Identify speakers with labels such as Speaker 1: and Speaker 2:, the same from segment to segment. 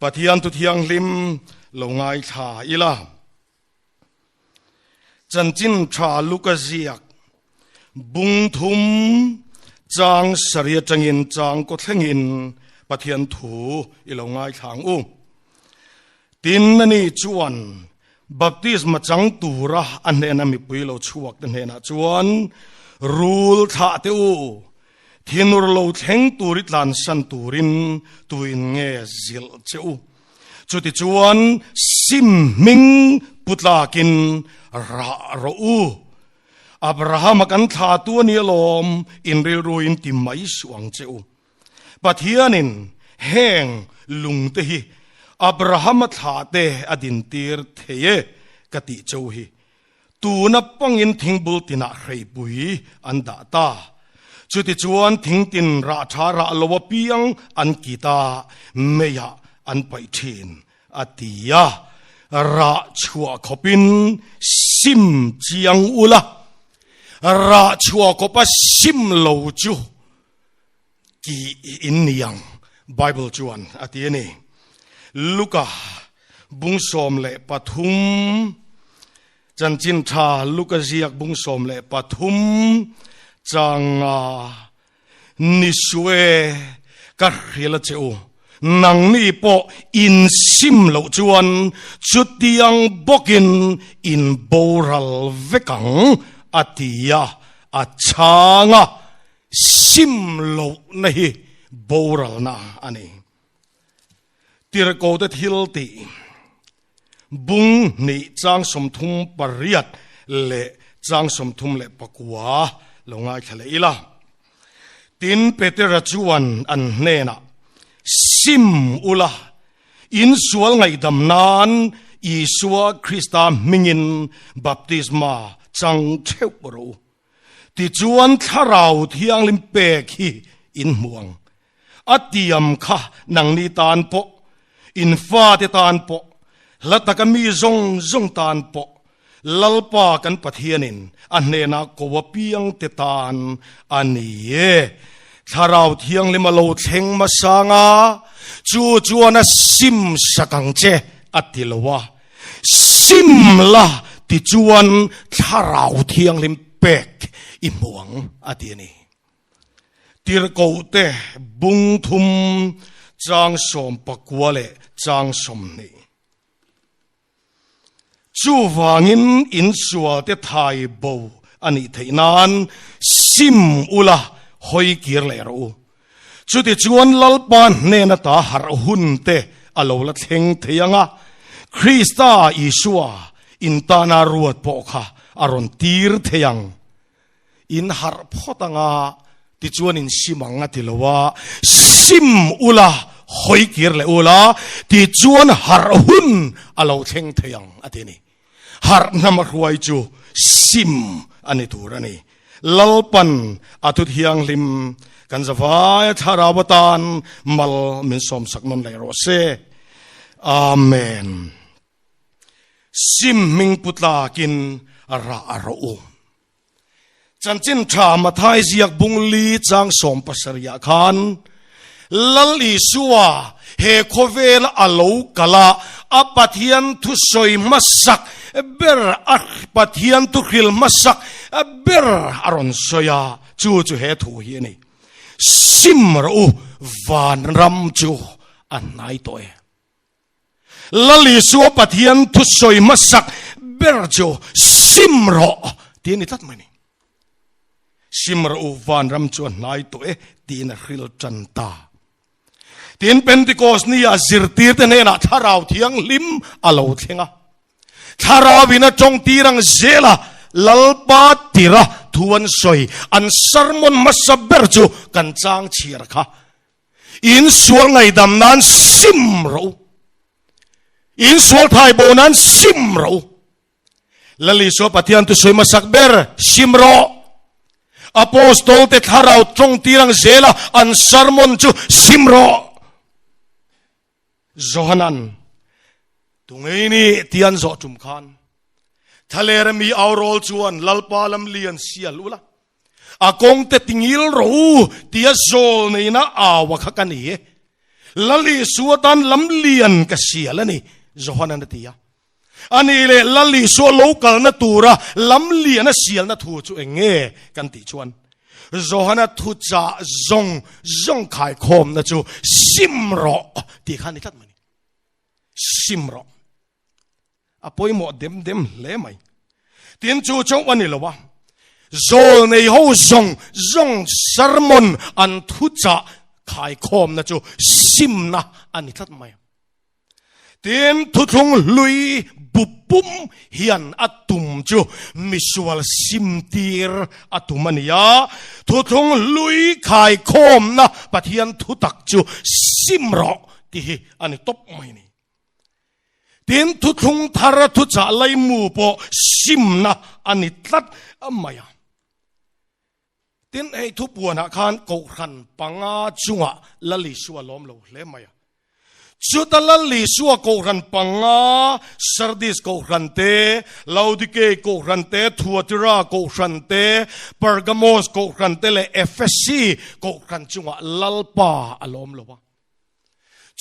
Speaker 1: ปะเทียนตุเทียงลิมลงไงชาอีละจันจินชาลูกเสียกบุงทุมจางเสรียจังอินจางก็เทงอินปะเทียนถูอีลงไงทางตินนี่จวนบัพติสมาจังตูระอันเนนามิปุยโลชวกเนนาจวนรูลท่าเตอูทินุรโลเทงตูริตลานสันตูรินตุยนเงซิลเจอูจุดที่จวนซิมมิงปุตลากินระโรอูอับราฮัมกันท่าตัวนี้ลมอินเรรูอินติไม่สวงเจอูปะเทียนินแห้งลุงเตฮีอับราฮัมท่าเตอดินตีร์เทเยกติเจ้าฮีตูนับปังอินทิ้งบุลตินาใครปุยอันดาตาจุดที่จวนทิ้งตินราชาระลวเปียงอันกีตาเมียอันไปชินอติยาราชัวขบินซิมเจียงอุลาราชัวขบซิมโลจูกีอินยังไบเบิลจวนอติยนี่ลูกาบุงสมเลปทุมจันจินทาลูกาเจียกบุงสมเลปทุมจังนิสเวกัดเฮลเจโอนังนี่ปออินซิมโลจวนจุดที่ยังบอกอินโบรัลเวกังอติยาอาชางะซิมโลนี่โบรัลนะอันนี้ตีระโกดทิลตีบุงนี่จางสมทุมปริยัดเละจางสมทุมเละปกัวลงไงทะเลละตินเปเตระจวนอันเนนะซิมอุลาอินสวลไงดำนานอีสัวคริสตามิงินบัพติสมาจังเทวรูติจวนทาราวที่ยังลิมเปกีอินห่วงอติยมค่ะนังนิตานปออินฟ้าเตตานปอละตะกมีจงตานปอลลปากันปะเทียนินอันเนนักกวเปียงเตตานอันนี้ทาราวเทียงลิมาโลเทงมาสางาจูนะซิมสักังเจอัติลวะซิมละติจวนทาราวเทียงลิมเปกอิมวงอัตินี้ติรโกเตบุงทุมจางสมปกัวเลจางสมนี้จูวางินอินสวลเตไทยโบอันนี้เทนานซิมอุลาหอยกิร์เลรูจุดที่จวนลลปานเนนตาหารหุนเตอโลละเทงเทียงะคริสตาอิชัวอินตานารวดปอค่ะอารอนตีร์เทียงอินหารพอตังาที่จวนอินซิมังติลวะซิมอุลาหอยกิร์เลอุลาที่จวนหารหุนอโลเทงเทียงอตินีหารนามรวยจูซิมอันนี้ตัวนี้ลลปันอาทุเทียงลิมกันจะฟ้าทาราวตานมัลมินสมสักนนเลโรเซอาเมนซิมมิงปุตลากินระอารูจันจินทามาทายเสียกบุงลีจางสมปัสริยาคานลลิสัวเฮโคเวลอโลกลาอปะเทียนทุสอยมัสสักเบรอักปะเทียนทุขิลมัสสักเบรอารอนสยาจูเฮทูเฮนี่ซิมรูวานรัมจูอันไหนตัวลลิสัวปะเทียนทุสอยมัสสักเบรจูซิมรูที่นี่ทัดไหมนี่ซิมรูวานรัมจูอันไหนตัวที่นี่ขิลจันตาทีนเป็นติโกสนี่อาจิรตีร์เตเนนะทาราวเทียงลิมอโลเทงะทาราวินะจงตีรังเจลาลลปาติระทวนสอยอันสรมนมัสเบรจูกันจางเชียร์ค่ะอินสวลไงดำนั้นซิมรูอินสวลไทยโบนั้นซิมรูลลิสวปะเทียนตุสอยมัสเบรซิมรูอโปสโตลเตทาราวจงตีรังเจลาอันสรมนจูซิมรูโจฮันันตรงนี้ที่อันโจจุมขันทะเลรมีเอาโรลชวนลลปาลมเลียนเสียลุละอากงเตติงิลรู้ที่อันโจนี่นะอาวะขักันนี่ la li suwa tan lam lian ka sia la ni Johanan na tia ani le la li suwa local na tura lam lian na sial na thu chu enge kan ti chuan Johanna thu cha zong khai khom na chu simro ti khan ni tat mani simro apoi mo dem le mai tin chu chong ani lowa zol nei ho zong sermon an thu cha khai khom na chu simna ani tat mai tin thu thung lui bupum hian atum chu misual simtir atumania thu thung lui khai khom na pathian thu tak chu simro ti ani top mai ni tin thu thung thara thu cha lai mu po simna ani tlat amaya tin ei thu puana khan ko khan panga chunga lali suwa lom lo hle maya Chutala suwa ko ran panga Sardis ko rante Laodike ko rante Thuatira ko rante Pergamos ko rante le FSC ko ran chunga lalpa alom lowa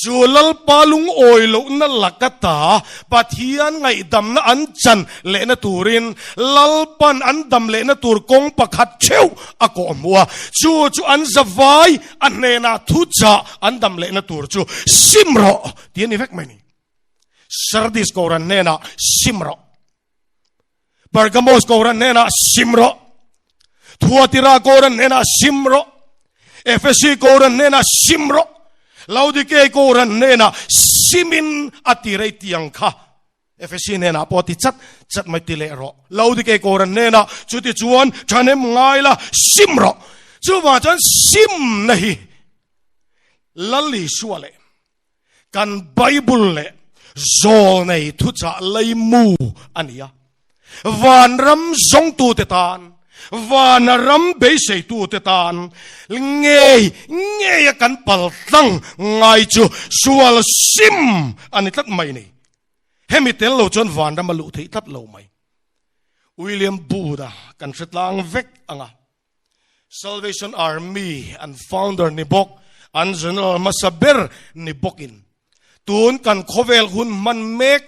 Speaker 1: chu lalpa lung oilo na lakata pathian ngai dam na an chan le na turin lalpan an dam le na tur kong pakhat cheu ako mua chu an zawai an ne na thu cha an dam le na tur chu simro tien effect mani Sardis ko ran ne na simro Pergamos ko ran ne na simro Thuatira ko ran ne na simro FSC ko ran ne na simro Laodike ko ran nena simin atiray tiyang ka FSC nena poti chat may tilero Laodike ko ran nena chuti chuan chanem ngaila simro chuwa chan sim nahi lali suale kan Bible le zo nei thu cha lei mu ania van ram zong tu te tan Vana ram be sei tu te tan nge kan pal tang ngai chu sual sim ani tat mai ni hemi tel lo chon van ram lu thei tat lo mai William Buddha kan sitlang vek anga Salvation Army and founder ni bok an general masaber ni bokin tun kan khovel hun man mek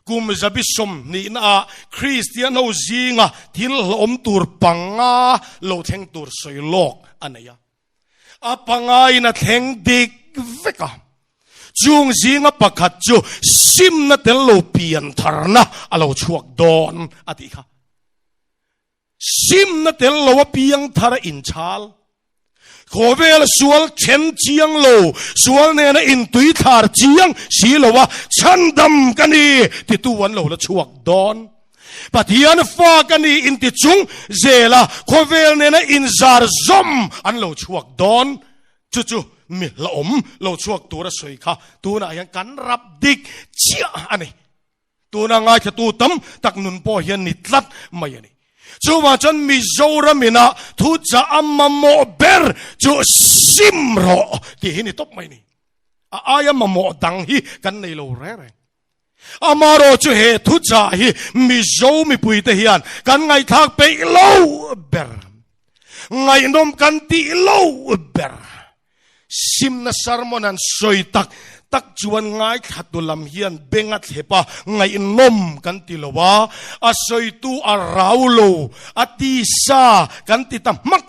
Speaker 1: kum zabisom ni na Christian ho zinga thil lom tur panga lo theng tur soilok anaya apanga ina theng dik veka chung zinga pakhat chu sim na tel lo pian tharna alo chuak don ati kha sim na tel lo piang thara in chal Khovel sual chen chiang lo sual ne na in tui thar chiang si lowa chandam kani ti tuan lo la chuak don pathian fa kani in ti chung zela khovel ne na in zar zom an lo chuak don chu mi la lo chuak tura soi kha tu na yang kan rap dik chia ani tu na ngai kha tu tam tak nun po hian ni tlat mai ani Chuwa chan Mizoramina thu cha amma mo ber chu simro ti hini top mai ni aya mamo dang hi kan nei lo re amaro chu he thu cha hi Mizo mi pui te hian kan ngai thak pe lo ber ngai nom kan ti lo ber sim na sermonan soitak tak chuan ngai khatulam hian bengat hepa ngai nom kan tilowa asoi tu araulo ati sa kan ti tamak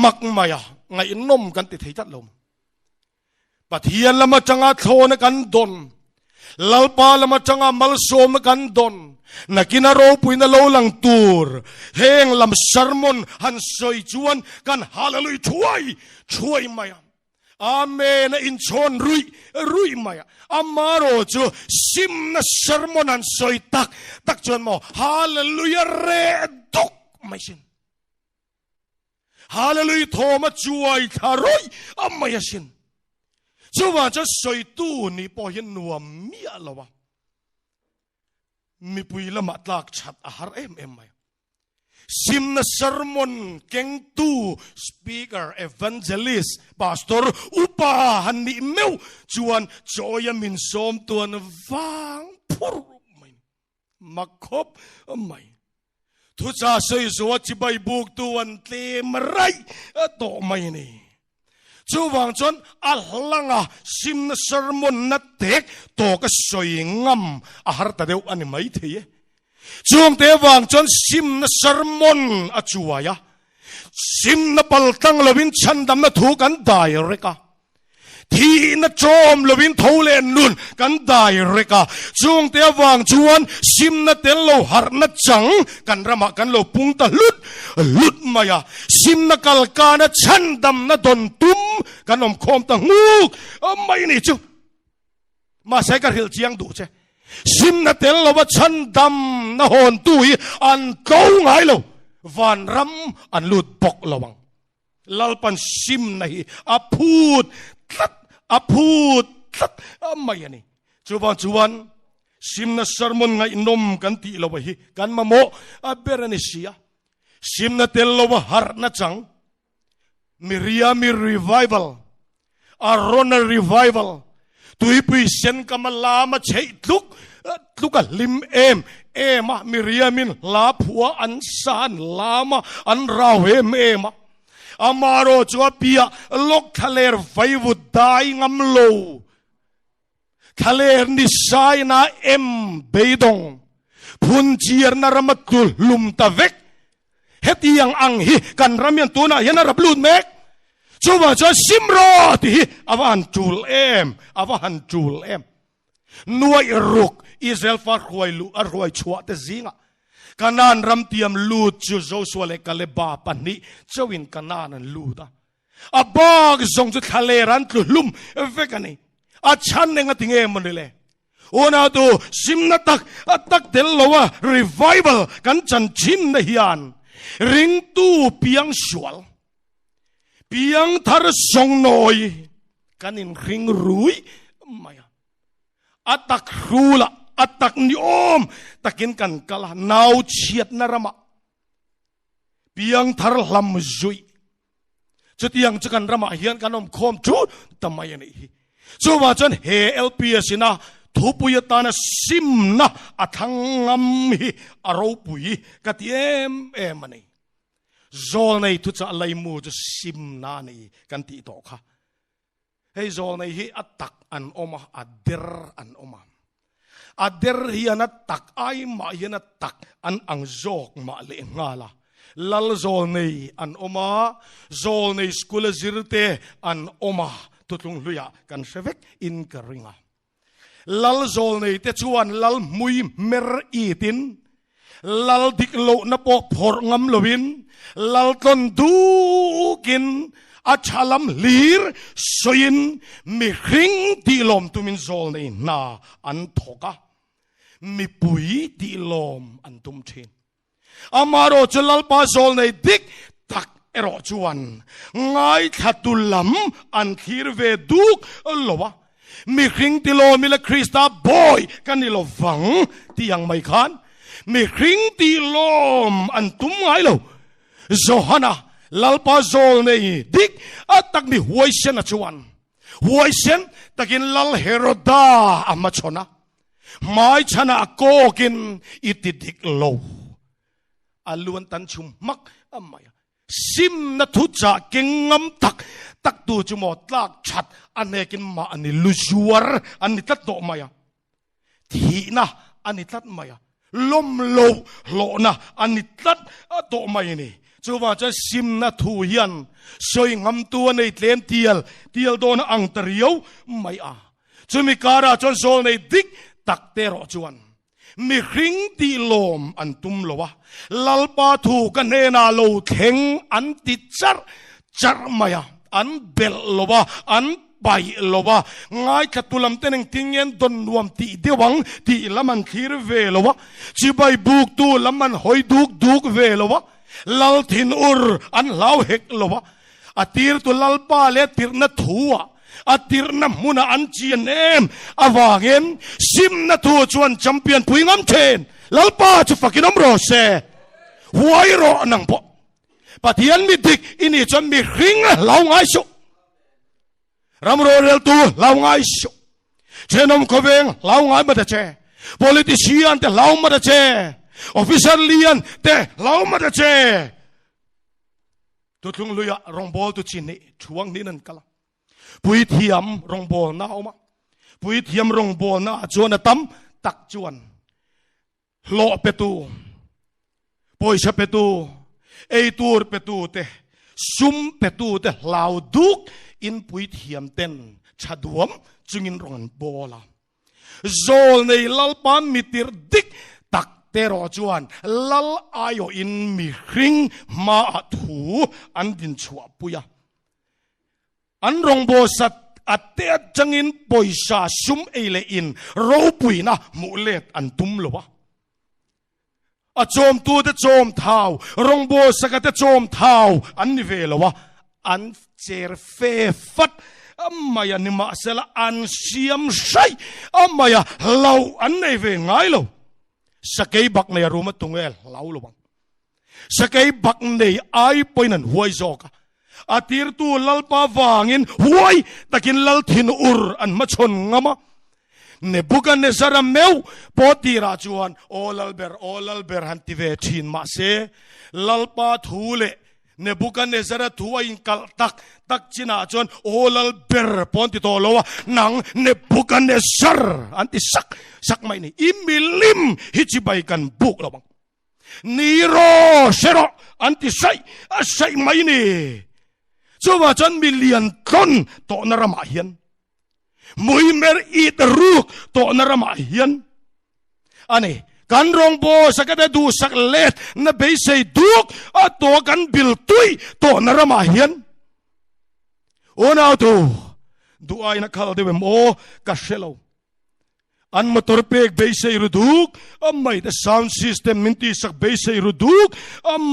Speaker 1: mak maya ngai nom kan ti theitat lom pathian lama changa thona kan don lalpa lama changa malsom kan don nakina ro puina lo lang tur heng lam sermon han soi chuan kan hallelujah chuai maya Amen in chon rui maya amaro chu sim na sermon an soi tak chon mo hallelujah re dok mai sin hallelujah thoma chuai tharoi amaya sin chuwa cha soi tu ni po hin nuam mi alawa mi pui lama tlak chat ahar em mai sim na sermon keng tu speaker evangelist pastor upa hani meu chuan choya min som tuan wang phur mai makhop mai thu cha sei zo chi bai buk tuan tle marai to mai ni จูวังจนอัลลังซิมนสรมนนัดเด็กโตก็สวยงามอาหารตะเดียวอันนี้ไม่เที่ยจงเทวังจนซิมนสรมนอจวายซิมนปัลตังลวินชันดำนถูกันได้เรกาที่นจอมลวินทูเลนุนกันได้เรกาจงเทวังจวนซิมนเตลโลหารนจังกันรำกันโลปุงตะลุดมายาซิมนกัลกานะชันดำนดนตุมกันอมคอมตะงูไม่นี่จูมาใช้กันเฮลเจียงดูเชซิมนเตลโลว่าชันดำนหอนตุยอันเก่าไงโลวันรำอันลุดปกระวังลลปันซิมนะฮีอพูดไม่ยันนี่จวนซิมนะสรมนไงนมกันตีลวะฮีกันมาโมเบรนิชียซิมนะเตลลวะฮาร์นะจังมิริยามิรีไวเวลอารอนรีไวเวลตุยปุยเซนกามาลามาเชยลุกลิมเอมามิริยามินลาผัวอันซานลามาอันราเวมเอมาอามาโรจวบเปียลกทะเลไฟวุดได้งำโลทะเลนิสัยนาเบดงพุนเจียร์นารมัตุลุมตะเวกเฮตียังอังฮีกันรำยันตัวน่ะยันรับลูดเมกชัวจะซิมรอที่อวันจูลเอ็มนัวอิรุกอิสราเอลฟาร์รวยลูรวยชัวแต่ซิงะกันนานรำเตียมลูดจูโจสวเลกาเลบาปันนี้เจ้าวินกันนานลูดอ่ะบอกจงจะทะเลรันตุลุมเวกันนี่อาชันเองติงเอมันเลยโอนาดูซิมนัตักเดลโลวะรีไวเวลกันจันชินนฮิอันริงตู้เปียงสวลเปียงทารสงนอยกันอินริงรุยไม่อัตักรูละอัตักนิอมตักินกันกะละนาวเฉียดนารมะเปียงทารลำจุยจุดยังจะกันรำเฮียนกันอมคมจุดทำไมยันนี่ชัวจนเฮเอลพีเอสินะทุบยตานะซิมนะอัทังงามฮีอารมปุยกัดมันนี่โจในทุจอะไรมูจะซิมนานี่กันตีโตค่ะเฮ้โจในฮีอัตักอันอมาอัดเดรอันอมาอัดเดรฮีอันตักไอมาฮีอันตักอันอังโจกมาเลงาลาลลโจในอันอมาโจในสกุลจิรเตอันอมาตุตุงลุยากันเชฟกอินกริงาลลโจในเตชวนลลมุยเมรอีตินลลดิกโลนปอกพอร์งำลวินลลตันดูกินอาชาลัมลีร์สยินมีหิงตีลมตุมินโจในนาอันทกะมีปุยตีลมอันตุมเชนอามาโรจลลปาโจในดิกตักเอรอจวนไงขัดตุลัมอันคีร์เวดุกลวะมีหิงตีลมมิลคริสตาบอยกันนิลวังที่ยังไม่ขันมีหิงตีลมอันตุมไงโลโจฮานาลลปาโจในดิกอัตักมีหวยเชนจวนหวยเชนตักินลลเฮโรดาอามาชนะไม่ชนะโกกินอิติดิกโลอาลวนตันชุมมักอามายซิมนัทุจ่าเก่งงำตักตัวจุมอดลากชัดอันนี้กินมาอันนี้ลุจวร์อันนี้ตัดโตมายทีนะอันนี้ตัดมายลมโลนะอันนี้ตัดโตมายนี่จูว่าจะซิมนัทุยันสวยงำตัวในเตียนเตียลโดนอังตริยวไม่จูมีการาจนโซในดิกตักเตรอจวนมีหิงตีลมอันตุมโลวะลลปาทูกันเนนาโลเทงอันติจาร์มายอันเบลโลวะอันไปโลวะง่ายขัดตุลัมเตนึงทิ้งเงินดนรวมตีเดียวังตีละมันคีรเวโลวะจีใบบุกตูละมันหอยดุกเวโลวะลลทินอุรอันลาวเฮกโลวะอตีร์ตุลลปาเลติร์นัทัวอาทิรนมุนาอันเจียนอาวางเงินซิมนัทูชวนแชมเปี้ยนผู้งามเชนลลป้าจะฟักน้ำโรเซ่หัวรอนังปะปะเทียนมิดิกอินี่จะมีหิงเหล่าไงสุรำโรเรลตูเหล่าไงสุเชนอมกเวงเหล่าไงมาเดเจ politician แต่เหล่ามาเดเจ official เลียนแต่เหล่ามาเดเจตุงลุยรองบอลตุชินนี่ช่วงนี้นั่นกันละ ปุยเทียมรองบอลน่าเอามาปุยเทียมรองบอลน่าจวนตั้มตักจวนโลเปตูปอยชเปตูไอตูร์เปตูเตซุมเปตูเตลาวดุกอินปุยเทียมเต้นชาดวมจึงอินรองบอลโจลในลลปามมิติรดิกตักเตรอจวนลลอายอินมิริงมาถูอันดินชัวปุยอันรองบอสัตอัตเตจังอินปอยชาซุมเอเลอินรูปุยนะมุเลตอันตุมลวะอาโจมตัวจะโจมเท้ารองโบสกัดจะโจมเท้าอันนี้เวลวะอันเจรเฟฟัดไม่ยันนิมาเสละอันเสียมใช่ไม่ยันเราอันนี้เวงไงเราสกายบักในรูมตุงเอลเราลวังสกายบักในไอปอยนันหวยจอกอาทิรตัวลลปาวางินหวยตะกินลลทินอุรอันมาชนงามะเนบุกันเนซาราเมวปอตีราจวนโอลลเบอร์ฮันติเวชินมาเซลลปาทูเลเนบุกันเนซาราทัวอินกัลตักจินาจวนโอลลเบอร์ปอนติโตโลวะนังเนบุกันเนซาร์อันติสักไม่นี่อิมิลิมฮิจิบายกันบุกละบังนีโรเซโรอันติใส่ไม่นี่ชัวจันมิเลียนต้นโตนรมาเฮียนมุยเมร์อีตรูกโตนรมาเฮียนอันนี้กันรองโบสักแต่ดูสักเล็ดนเบยเซดูกตัวกันบิลตุยโตนรมาเฮียนโอนาตูดูไอ้นักข่าวเดี๋ยวโมกัสเชลอันมาตรเปกเบยเซรุดูกไม่แต่ซาวน์ซิสเต็มมินตีสักเบยเซรุดูก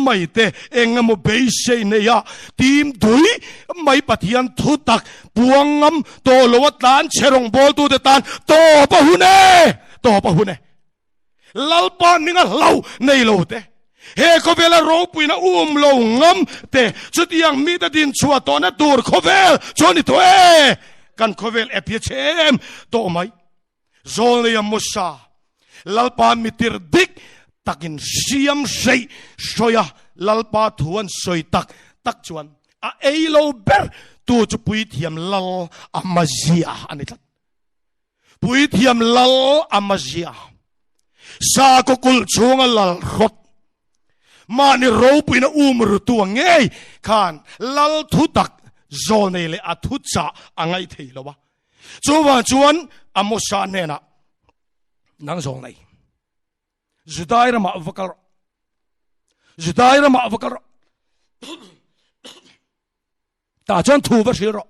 Speaker 1: ไม่แต่เองโมเบยเซเนียทีมดุยไม่ปฏิยันทุตักปวงงโตโลวัตานเชรงบอลตูเดตานโตปะหุเนลลปามิงะเหลาในโลเตเฮโคเวลโรปุยนะโลงมเตจุดยังมีแต่ดินชัวตอนนั้นตูร์โคเวลจอนิตัวกันโคเวลเอพิเชมโตไม่โซเลียมุสาลลปามิติรดิกตักินเสียมเซยโซยาลลปาทวนสวยตักจวนเอโลเบอร์ตัวจะปุยเทียมลลอามาเซียอันนี้ทัดปุยเทียมลลอามาเซียสากกุลชงลลรถมาในรูปุยนะรุตัวเงยขานลลทุตักโซเนเลอทุตจ่าอังไงเทลวะจวนอโมชาเนนะนังโซเนจุดายระมาฟักรตาจวนทูบชิรอ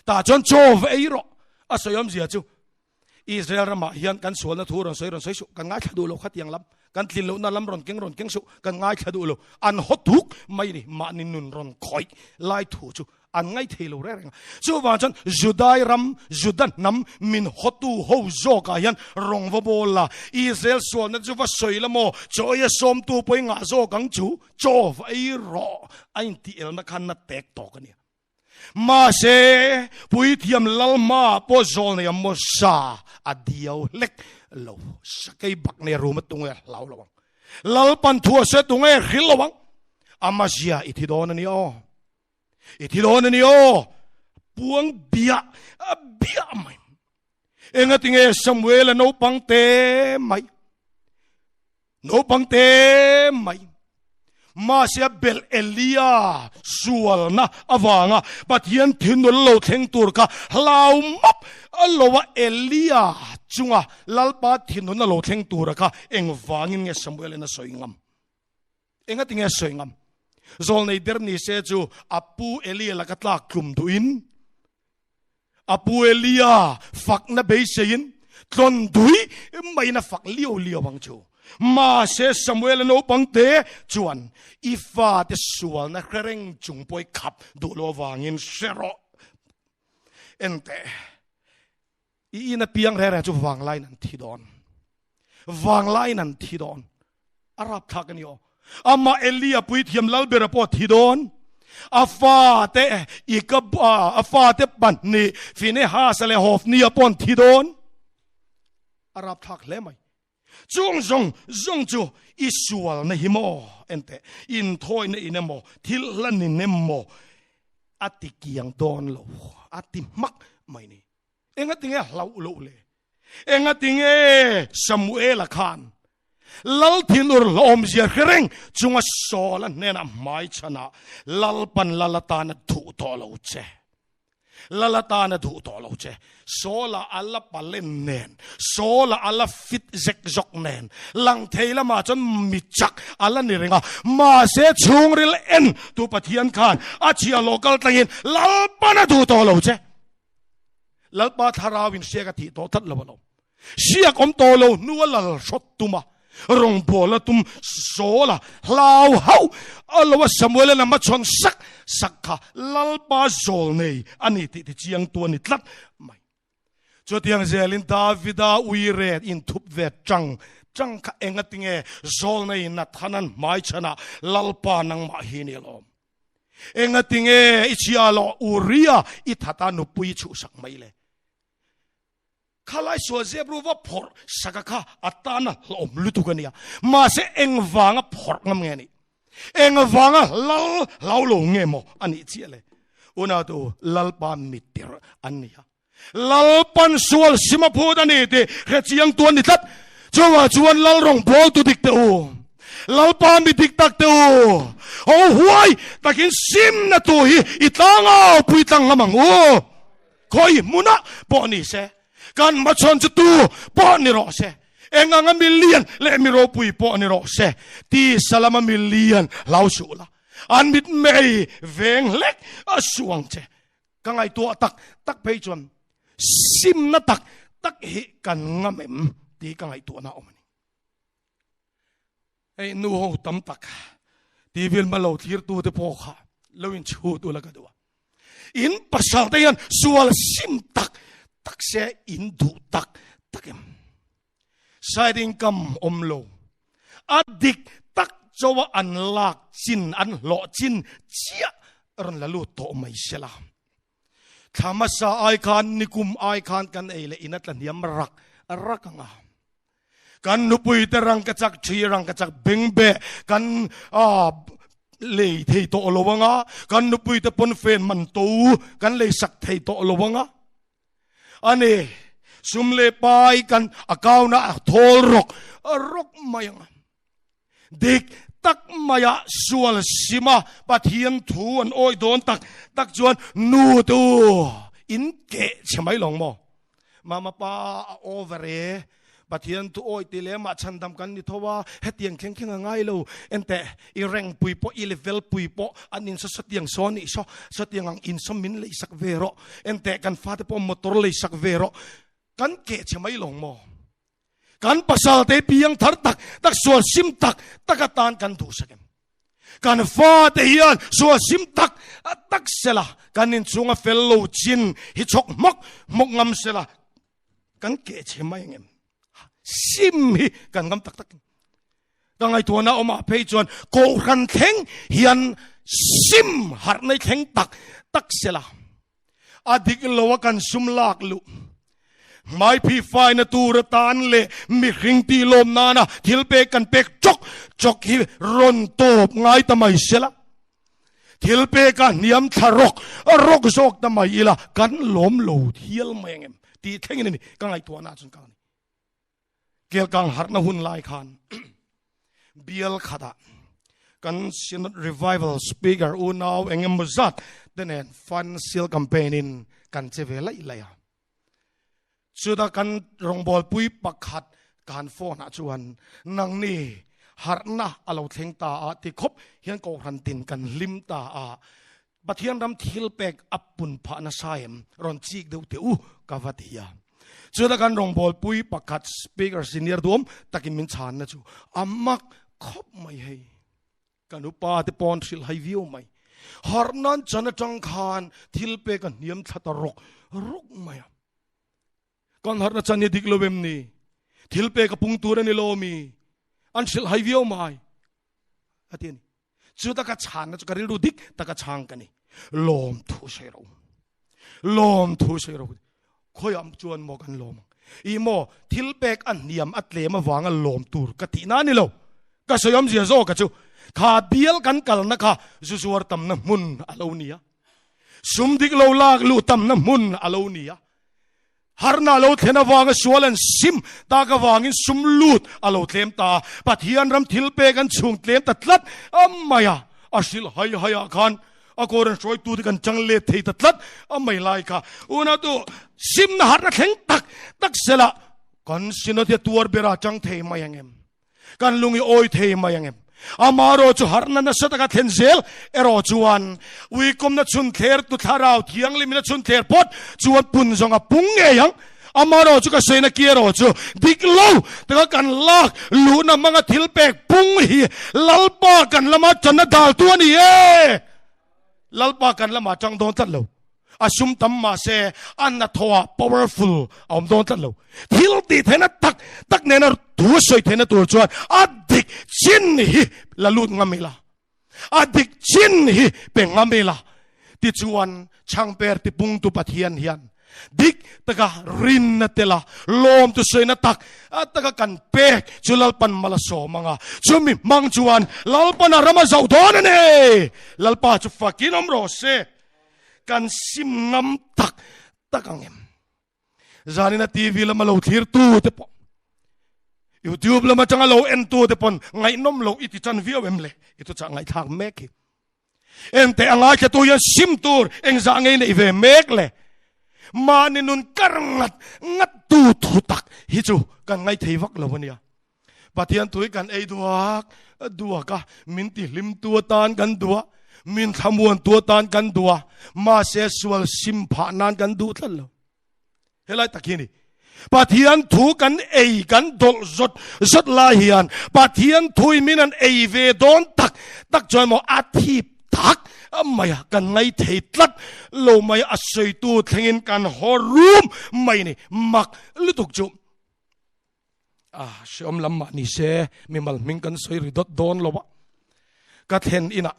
Speaker 1: ตาจวนโจวเอรออาศัยมเสียจูอิสราเอลมาเฮียนกันสวนทูรอนสวยสุกันง่ายขดูโลขัดยังลำกันทินโลนั่นลำรอนเก่งสุกันง่ายขดูโลอันฮอตทุกไม่นี่มานินุนรอนคอยไล่ถูจูอันง่ายเทโลเรื่องจูว่าจันจุดายรัมจุดันน้ำมินฮอตูโฮโจกายันรองวบอลาอิสราเอลส่วนนั้นจูว่าสวยละโมจอยสมตูไปงาโจกังจูโจวไอรอไอที่เอลนักขันนัดแตกต่อกันเนี่ยมาเสปุยเทียมลลมาปอโซลเนี่ยมสาอเดียวเล็กเราสกายบักในรูมตุงเราระวังลลปันทัวเสตุงขิลระวังอามาเซียอิทิโดนนี่โอปวงเบียไม่เอ็งติงซัมเวลโนปังเตไม่มาเสียเบลเอลียสวลนะอวางะปัทยันทินโลเทงตูร์กะลาวมับโลวะเอลียจุงะลลปาทินโลเทงตูร์กะเอ็งวางินเงซัมเวลนะสวยงามเอ็งติงสวยงามโซลในเดอร์นี่เสจูอาปูเอลียละกัตลากลุ่มดุอินอาปูเอลียฝักนะเบย์เซียนตอนดุยไม่นะฝักเลี้ยวบังจูมาเสซัมเวลโนปังเตจวนอีฟ้าเตสวลนะเคร่งจุงปอยขับดูโลวางินเซโรเอ็นเตอีน่ะเพียงแร่จูวางไลนันทีดอนอารับทักกันอยู่อามาเอลียปุยเทียมลลเบรปอทีดอนอาฟาเตอีกบอาฟาเตปันนี่ฟินเนฮาสเลฮอฟนี่ปอนทีดอนอารับทักเล่ไหมจงจูอิสวลในหิมอเอ็นเตอินทอยในอินเนโมทิลลันนินเนโม ati kiang don lo ati mak mai ni enga tinge lau lo le enga tinge Samuel khan lal thin ur lom zia khreng chunga sola nena mai chana lal pan lalata na thu to lo che lalata na thu to lo che sola alla palen nen sola alla fit zek zok nen lang theila ma chon mi chak alla ni renga ma se chungril en tu pathian khan achia local tangin lal pana thu to lo che lal pa tharawin se ka thi to that lo lo sia kom to lo nual shot tuma rong bola tum sola lau hau alawa Samuel na machon sakha lalpa zol nei ani ti chiang tu ni tlat mai cho tiang zelin Davida uire in thup ve chang ka engatinge zol nei na thanan mai chana lalpa nang ma hi ni lom engatinge ichialo uria ithata nu pui chu sak mai le khalai so zebru wa phor sakaka atana lom lutukania ma se engwanga phor ngam nge ni engwanga lau lo nge mo ani chiale una to lalpa mitir ania lalpan sual simapod ani te khachiang tuan ni tat chuan lal rong bol tu dik te u lalpa mi dik tak te u oh huai takin sim na tu hi itanga puitang lamang o koi muna po ni se kan machon tu po ni ro se enga million le mi ro pui po ni ro se ti salama million lau sula an mit mei veng lek asuang che kangai tu tak pe chon sim na tak hi kan ngamem ti kangai tu na omani ei nu ho tam tak ti vil ma lo thir tu te po kha loin chu tu la ka do in pasal te yan sual sim tak se in du takem siding kam omlo adik tak jowa an lak chin an lo chin chia ron lalu to mai sela thamasa ai khan nikum ai khan kan eile inat lan yam rakanga kan nupui terang kachak thirang kachak bengbe kan le thei to lowanga kan nupui te pon fen man to kan le sak thei to lowanga ane sumle pai kan akauna thol rok mayang dik tak maya sual sima pathian thu an oi don tak chuan nu tu in ke chmai long mo mama pa overe pathian tu oi tile ma chandam kan ni thowa hetiang kheng ngai lo ente I reng pui po I level pui po anin sa tiang soni so tiang ang insom min le sak vero ente kan fate po motor le sak vero kan ke chmai long mo kan pasal te piang thar tak sual sim tak atan kan thu sakem kan fate hian sual sim tak sela kanin chunga fellow chin hi chok mok ngam sela kan ke chmai ngem sim hi kan ngam tak kangai tuana oma pe chuan ko ran theng hian sim har nei theng tak sela adik lowa kan sum lak lu mai phi fai na tur tan le mi ring ti lom nana thil pe kan pek chok hi ron top ngai ta mai sela thil pe ka niam rok zok ta mai ila kan lom lo thial mengem ti theng ni kangai tuana chun kan kel kang har na hun lai khan bial khada kan sin revival speaker u now engem muzat den fun seal campaign in kan cheve lai laya chuda kan rongbol pui pakhat kan phone a chuan nang ni harna alo thleng ta a ti khop hian ko ran tin kan lim ta a pathian ram thil pek apun pha na saem ron chik deu te u kavatia chuda kan rongbol pui pakhat speaker senior dom takin min chan na chu amak khop mai hei kan upa te pon thil hai view mai harnan chana tang khan thil pe kan niam thata rok mai kon harna chani diklobem ni thil pe ka pung tur ani lomi an thil hai view mai atin chuda ka chan na chu karil ru dik taka chang kani lom thu sei ro khoyam chuan mo kan lom I mo thil pek an niam atle ma wanga lom tur ka ti na ni lo ka soyam zia zo ka chu kha bial kan kal na kha zuzuar tam na mun alo nia sum dik lo lak lu tam na mun alo nia har na lo thena wanga sualan sim ta ka wangin sum lut alo tlem ta pathian ram thil pe kan chung tlem ta tlat amaya asil hay haya khan akoran soi tu kan changle thei ta tlat amai lai ka una tu sim na har na thleng tak sela kan sinothe tuar bera chang thei mayangem kan lungi oi thei mayangem amaro chu harna na sataka thenzel ero chuan wi kom na chun ther tu tharau thiang limina chun ther pot chuan pun zonga pung nge yang amaro chu ka seina kiero chu diklo taka kan lak lu na manga thil pek pung hi lalpa kan lama channa dal tu ani e lalpa kan lama chang don tat lo asum tam ma se anna thoa powerful om don tat lo thil ti thena tak ne na tu soi thena tur chuan adik chin hi la lut ngamela adik chin hi pe ngamela ti chuan chang per ti pung tu pathian hian dik taka rin na tela lom tu soi na tak taka kan pek chulal pan mala so manga chumi mang chuan lalpan rama zau don ne lalpa chu fakin amro se kan sim ngam takangem zanina tv lama lo thir tu te po YouTube lama changa lo en tu te pon ngai nom lo iti chan view emle itu cha ngai thak mek ente anga che tu ya sim tur eng za ngai nei ve mek le mani nun karangat ngat tu thutak hi chu kan ngai thei vak lo wania pathian tui kan ei duak ka min ti lim tu tan kan dua min thamuan tu tan kan dua ma se sual sim pha nan kan du thal lo helai takini pathian thu kan ei kan dol zot la hian pathian thui minan ei ve don tak joy mo athi tak amaya kan ngai thei tlat lo mai asoi tu thengin kan horum mai ni mak lutuk chu shom lam ma ni se mi mal ming kan soi ri dot don lo ba ka then ina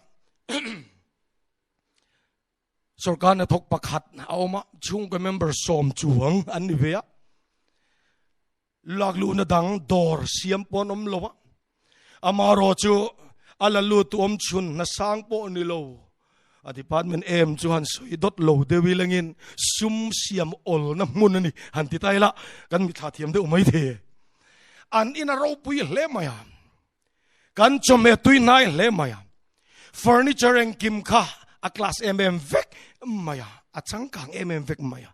Speaker 1: sarkar na thok pakhat awma chung ka member som chuang an ni ve laglu na dang dor siam pon om lo amaro chu ala lu tu om chun na sang po ni lo a department em chu han soi dot lo de wilangin sum siam ol na mun ni han ti tai la kan mi tha thiam de umai the an in a ro pui hle maya kan chome tui nai hle maya furniture and kim kha a class vek maya a changkang vek maya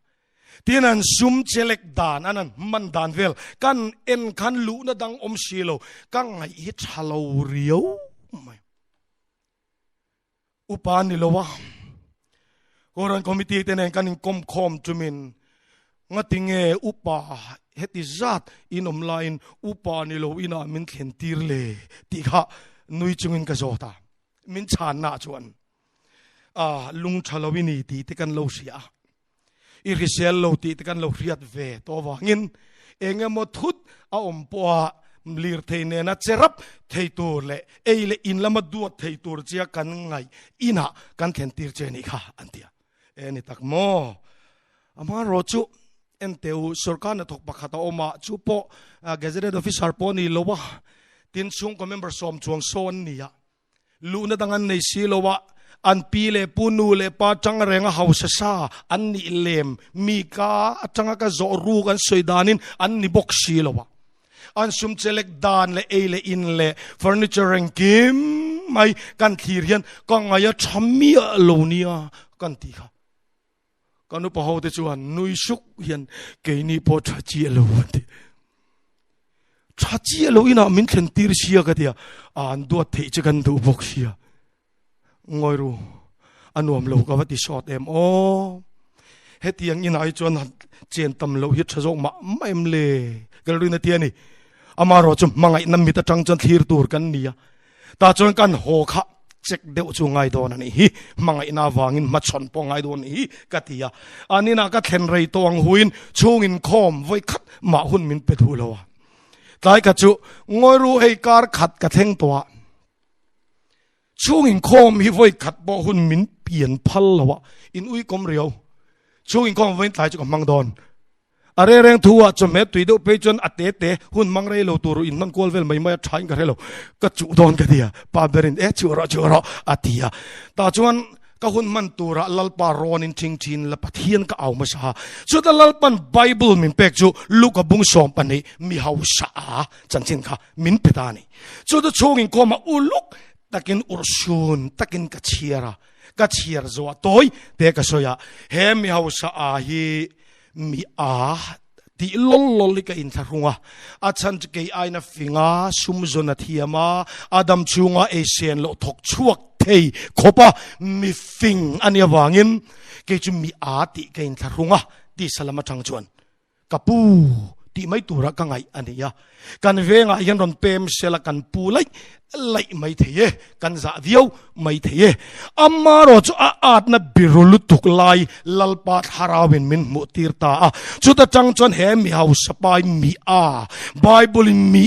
Speaker 1: tinan sum chelek dan anan man dan vel kan en kan lu na dang om silo kang ngai hi thalo riau mai upan ni lowa koran committee tenen kan kom khom chumin ngatinge upa heti zat inom line upa ni lo ina min thlen tir le ti kha nui chungin ka zota min chan na chuan lung thalawini ti te kan lo sia irisel lo ti te kan lo riat ve to wangin engemo thut a ompoa lir theine na cherap theitur le eile in lama duat theitur chia kan ngai ina kan thlen tir che ni kha antia eni tak mo ama rochu enteu sarkar na thok pakhata oma chu po gazetted officer po ni lowa tin chung ko member som chuang son nia lu na dangan nei si lowa an pi le punu le pa chang renga house sa an ni lem mi ka changa ka zo ru kan soidanin an ni box si lowa an sum chelek dan le eile in le furniture and kim mai kan thirian ka ngaya thammi lo nia kan ti kha kanu pa ho te chuan nui suk hian ke ni po thachi lo ti thachi lo ina min thlen tir sia ka dia an do thei che kan du box sia ngoi ru anuam lo ka wati short em o hetiang in ai chuan chen tam lo hi thajok ma em le galri na tiani amaro chu mangai nam mi ta tang chan thir tur kan nia ta chuan kan ho kha chek deu chu ngai don ani hi mangai na wangin ma chon po ngai don hi katia anina ka thlen rei tong huin chungin khom voi khat ma hun min pe thu lo tai ka chu ngoi ru hei kar khat ka theng to chungin khom hi voi khat bo hun min pian phal lo in ui kom riau chungin khom voi tai chu ka mang don are reng thua chome tuido pe chon ate hun mangrei lo tur in non kolvel mai mai thain ka relo ka chu don ka dia pa berin chu ro atia ta chuan ka hun man tura lalpa ron in ting tin la pathian ka aw ma sa chu ta lalpan bible min pek chu luka bung som pani mi hau sa chanchin kha min petani chu ta chongin ko ma uluk takin ursun takin ka chiar zo toy te ka soya he mi hau sa hi mi ti lol ka in tharunga achan ke aina finga sumzona thiama adam chunga asian lo thok chuak thei khopa mi fing ania wangin ke chu mi ti ka in tharunga ti salama thangchuan kapu ti mai tura ka ngai ania kan venga yan ron pem sela kan pu lai mai theye kan za viau mai theye amma ro chu at na birul tuk lai lalpat harawin min mutirta chu ta changchon he mi hau sapai mi bible mi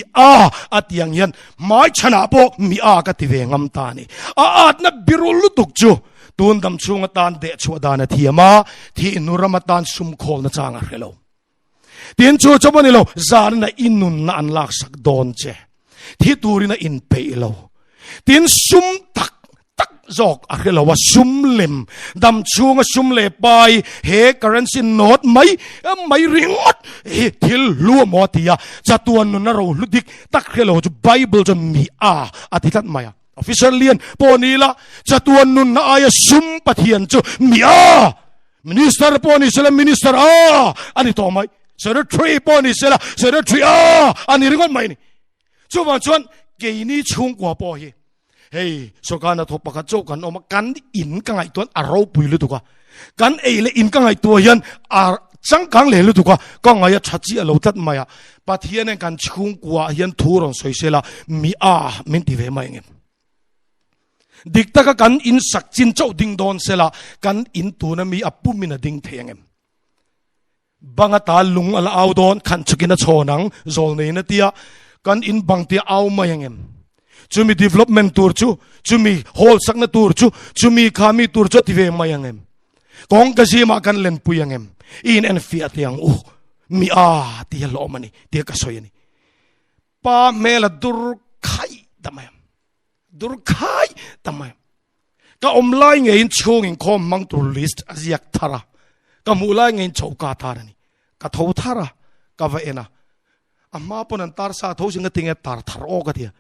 Speaker 1: atiang yan mai chana po mi ka ti ve ngam ta ni at na birul tuk chu tun dam chunga tan de chuadana thiama thi nuramatan sum khol na changa hello tin chu chobani lo zan na inun na an lak sak don che thi turina in pe lo tin sum tak zok a khelo wa sum lem dam chunga sum le pai he currency note mai ringot he thil lu mo tia chatuan nu na ro ludik tak khelo chu bible chu mi atitat maya officialian ponila chatuan nu na aya sum pathian chu mi minister poni sela minister ani to mai secretary poni sela secretary ani ringot mai ni chu wa chuan ke ni chung kwa po hi hey so kana tho pakha chau kan oma kan in ka ngai ton aro puilu tu ka kan eile in ka ngai to hian chang kang le lu tu ka ngai thachi alo tat maya pathian kan chung kwa hian thuron soisela mi min ti ve mai ngem dikta ka kan in sakchin chau ding don sela kan in tu na mi apumina ding thengem banga ta lung ala aw don khan chukina chonang zol nei na tia kan in bangti aw mayangem chumi development tur chu chumi hol sakna tur chu chumi khami tur chu tive mayangem kong ka sima kan len puyangem in en fiat yang mi ti lo mani ti ka soyani pa mela dur khai tamay ka omlai nge in chung in khom mang tur list aziak thara ka mulai nge in chauka tharani ka thau thara ka va ena amma ponan tar sa tho singa tinge tar tharo ka dia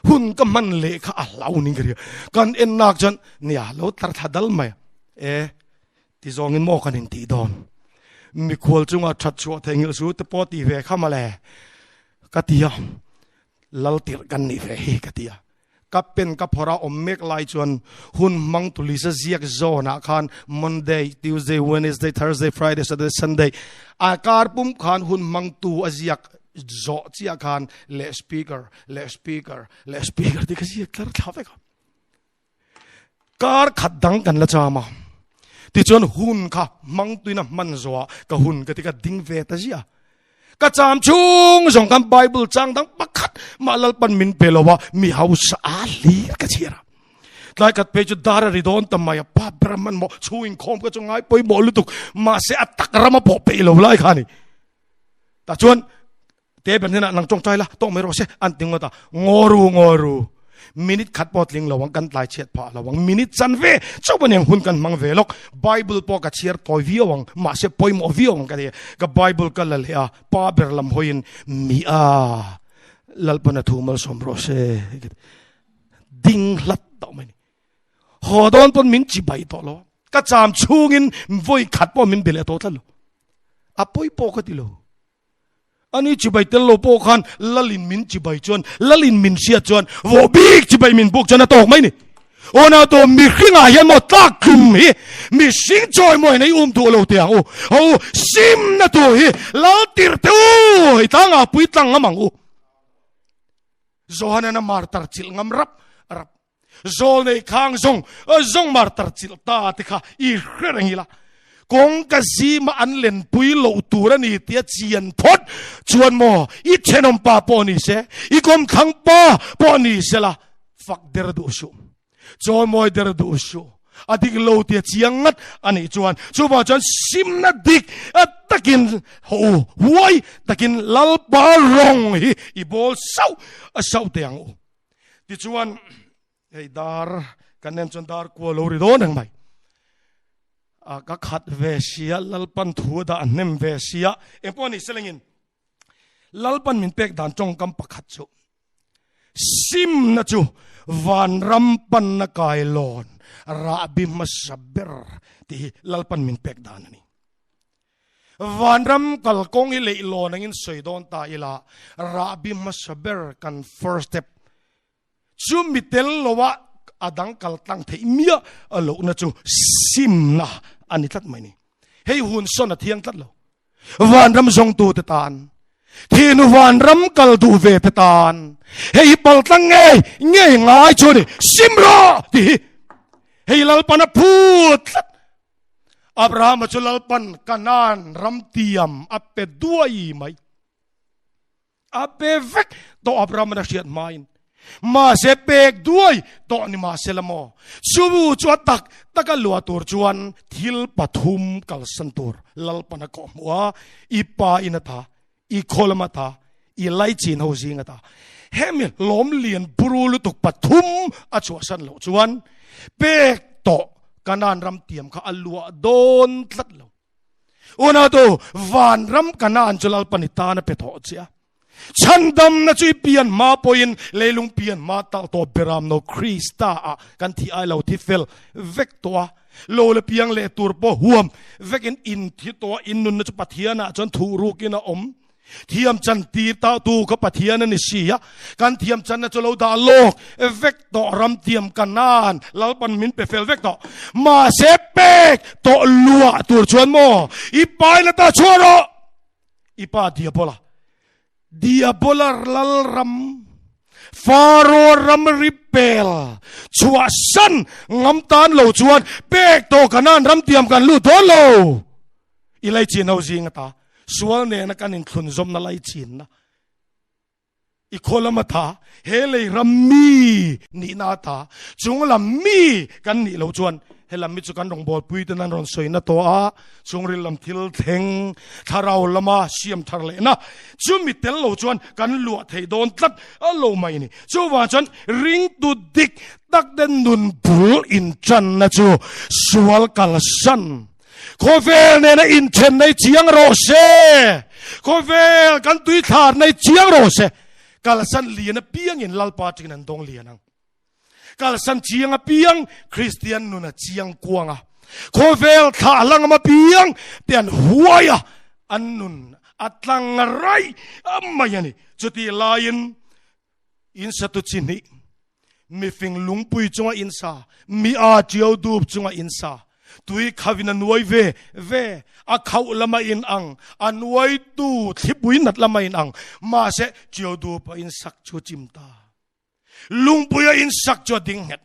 Speaker 1: hun ka man le kha alau ning kria kan en nak jan nia lo tar thadal mai ti zong in mo kan in ti don mi khol chunga that chu thengil su te poti ve khamale ka tia lal tir kan ni ve hi ka tia kapen ka phora ommek lai chuan hun mang tulisa ziak zona khan Monday Tuesday Wednesday Thursday Friday Saturday Sunday akar pum khan hun mang tu aziak zo chia khan le speaker ti kasi klar thave ka kar khadang kan la chama ti chuan hun kha mang tuina man zo ka hun ka ti ka ding ve ta zia ka cham chung zong kan bible chang dang pakhat malal pan min pelowa mi house ali ka chira tlai kat pe chu dara ri don tamaya pa brahman mo chuing khom ka chungai poi mo lutuk ma se atak rama po pelo lai khani ta chuan te ben na nang chong chai la to me ro se an ting ta ngoru minute khat pot ling lawang kan tlai chet pha lawang minute chan ve choban yang hun kan mang ve lok bible po ka chiar toy viawang ma se poi mo viawang ka bible ka lal ya pa ber lam hoin mi lalpana thumal somro se ding hlat to mani hodon pon min chi bai to lo ka cham chungin voi khat po min bele to thalo apoi po ka ti lo ani chibai tello po khan lalin min chibai chon lalin min sia chon wo big chibai min buk chana tok mai ni ona to mi khinga hian mo tak khum hi mi sing choi moi nei tu lo tiang sim na to hi la tir tu hi tanga pui tang amang zohana na martar chil ngam rap zol nei khang zong martar chil ta ti kha I khrangila kong kasi ma anlen pui lo turani tia chian thot chuan mo I chenom pa poni se I kom thang pa poni se la fak der du shu choi moi der du shu adik lo tia chiangat ani chuan chuba chan sim na dik takin huai takin lal ba rong hi I bol sau teang ti chuan ei dar kanen chon dar ko lo ri don ang mai ก็ขัดเวเสียลัลปันทัวดาอันเนมเวเสียเอ็มพอนี่เสลงินลัลปันมินเป็กดานจงกำปะขัดจูซิมนะจูวันรำปันนักายลอนราบิมัสเบรที่ลัลปันมินเป็กดานนี่วันรำกัลกงอิเลโลนังอินสวยดอนตาอิลาราบิมัสเบรกัน first step จูมิเตลโลวะอดังกัลตังเทมียอโลนะจูซิมนะอันนี้ทัดไหมนี่เฮ้ยหุ่นส่วนเทียงทัดเราวันรำทรงตูเตตานที่นวันรำกัลดูเวเตตานเฮ้ยปลตังเงยง่ายชนิซิมรอที่เฮ้ยลัลปันพูดอับราฮัมจุลัลปันกันนานรำเตียมอับเป็ดด้วยไหมอับเป็ดเวกตัวอับราฮัมนักเชียนไม่มาเสเปกด้วยตัวนี่มาเสลโมชูบูจวดตักลัวตัวจวนทิลปฐุมกัลสันตัวลัลปันก็มัวอีปาอินตาอีโคลมาตาอีไลจีนเฮาซิงตาเฮมิลล้มเลียนบรูลุตุกปฐุมอจวสันเหลาจวนเปกโตกันนานรำเตียมข้าอัลลัวโดนทัดเหลาอุณาโตวันรำกันนานจุลัลปนิตานะเปโตเจียฉันดำนะจุยเปลี่ยนมาปอยน์เลลุงเปลี่ยนมาตัลตัวเบรามโนคริสตากันที่ไอเราที่เฟลเวกตัวโลเลเปียงเลตูร์ปอห่วมเวกินอินที่ตัวอินนุนนะจุปะเทียนะจนทูรุกินะเทียมจันตีตาตูกับปะเทียนนิสียกันเทียมจันนะจะเราดาโลกเวกต่อรำเทียมกันนานแล้วปันมินเปเฟลเวกต่อมาเซเปกต่อลัวตัวชวนโมอีปายนะตาชัวรออีปาเดียบลาลัลรำฟาโรรำริเปลชัวสันงำตานเหลาชวนเปกต่อกันนานรำเทียมกันลู่ตัวโลอีไลจีนเอาจริงตาส่วนเนี่ยนักการอินทุนจอมนั่นไล่จีนนะอีกคนละมาท่าเฮเลยรำมีนี่นาท่าจงรำมีกันนี่เราชวนเฮลำมีจุกันรองบอลปุยตันนั้นรอนสวยนะตัวจงเรียนลำทิลเทงถ้าเราละมาเสียมทะเลนะจุมิเตลเราชวนกันลวดให้โดนตัดเราไม่นี่จูว่าฉันริงตุดิกตักเดนนุนบุลอินจันนะจูสวลกัลสันโคเฟลเนี่ยนะอินเทนในเชียงโรเซ่โคเฟลกันตุยถาดในเชียงโรเซ่กาลสันเลียนเปียงอินลัลปาจินันตงเลียนังกาลสันเชียงเปียงคริสเตียนนุนเชียงกวงโคเฟลถาลังมาเปียงเตียนหัวยอันนุนอัตลังไรไม่ยันนี่จุดที่ลายินอินสตุจินีมีฟิงลุงปุยจงอินซามีอาเจียวดูบจงอินซาตุยขวินันวยเวอาเขาละมาอินอังอันวยตูทิบุยนัดละมาอินอังมาเสเจียวดูปอินสักจูจิมตาลุงปุยอินสักจูดิงเฮด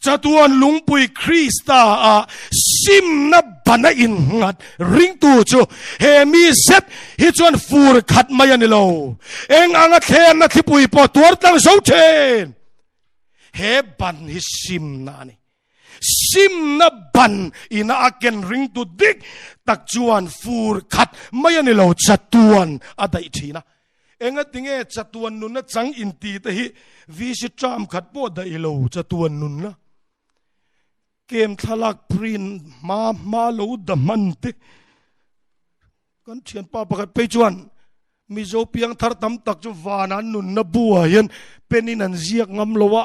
Speaker 1: จะตัวลุงปุยคริสตาซิมนับบันอินงัดริงตูจูเฮมีเซตฮิจวนฟูร์ขัดมายันโลเอ็งอังเทนนัทิปุยปอตัวตั้งโซเชนเฮบันฮิซิมนานี่ซิมนับบันอินาอักเกนริงตุดิกตักจวนฟูร์ขัดไม่ยันเราจัตวนอะไรทีนะเอ็งติงจัตวนนุนนะจังอินตีแต่ฮิวิชิตรามขัดบ่ได้เราจัตวนนุนนะเกมทลักพรินมาโลดมันเตกันเชียนป้าประกาศไปจวนมิโซเปียงทาร์ตัมตักจวานันนุนนับบัวยันเป็นอินันเซียกงำโลวะ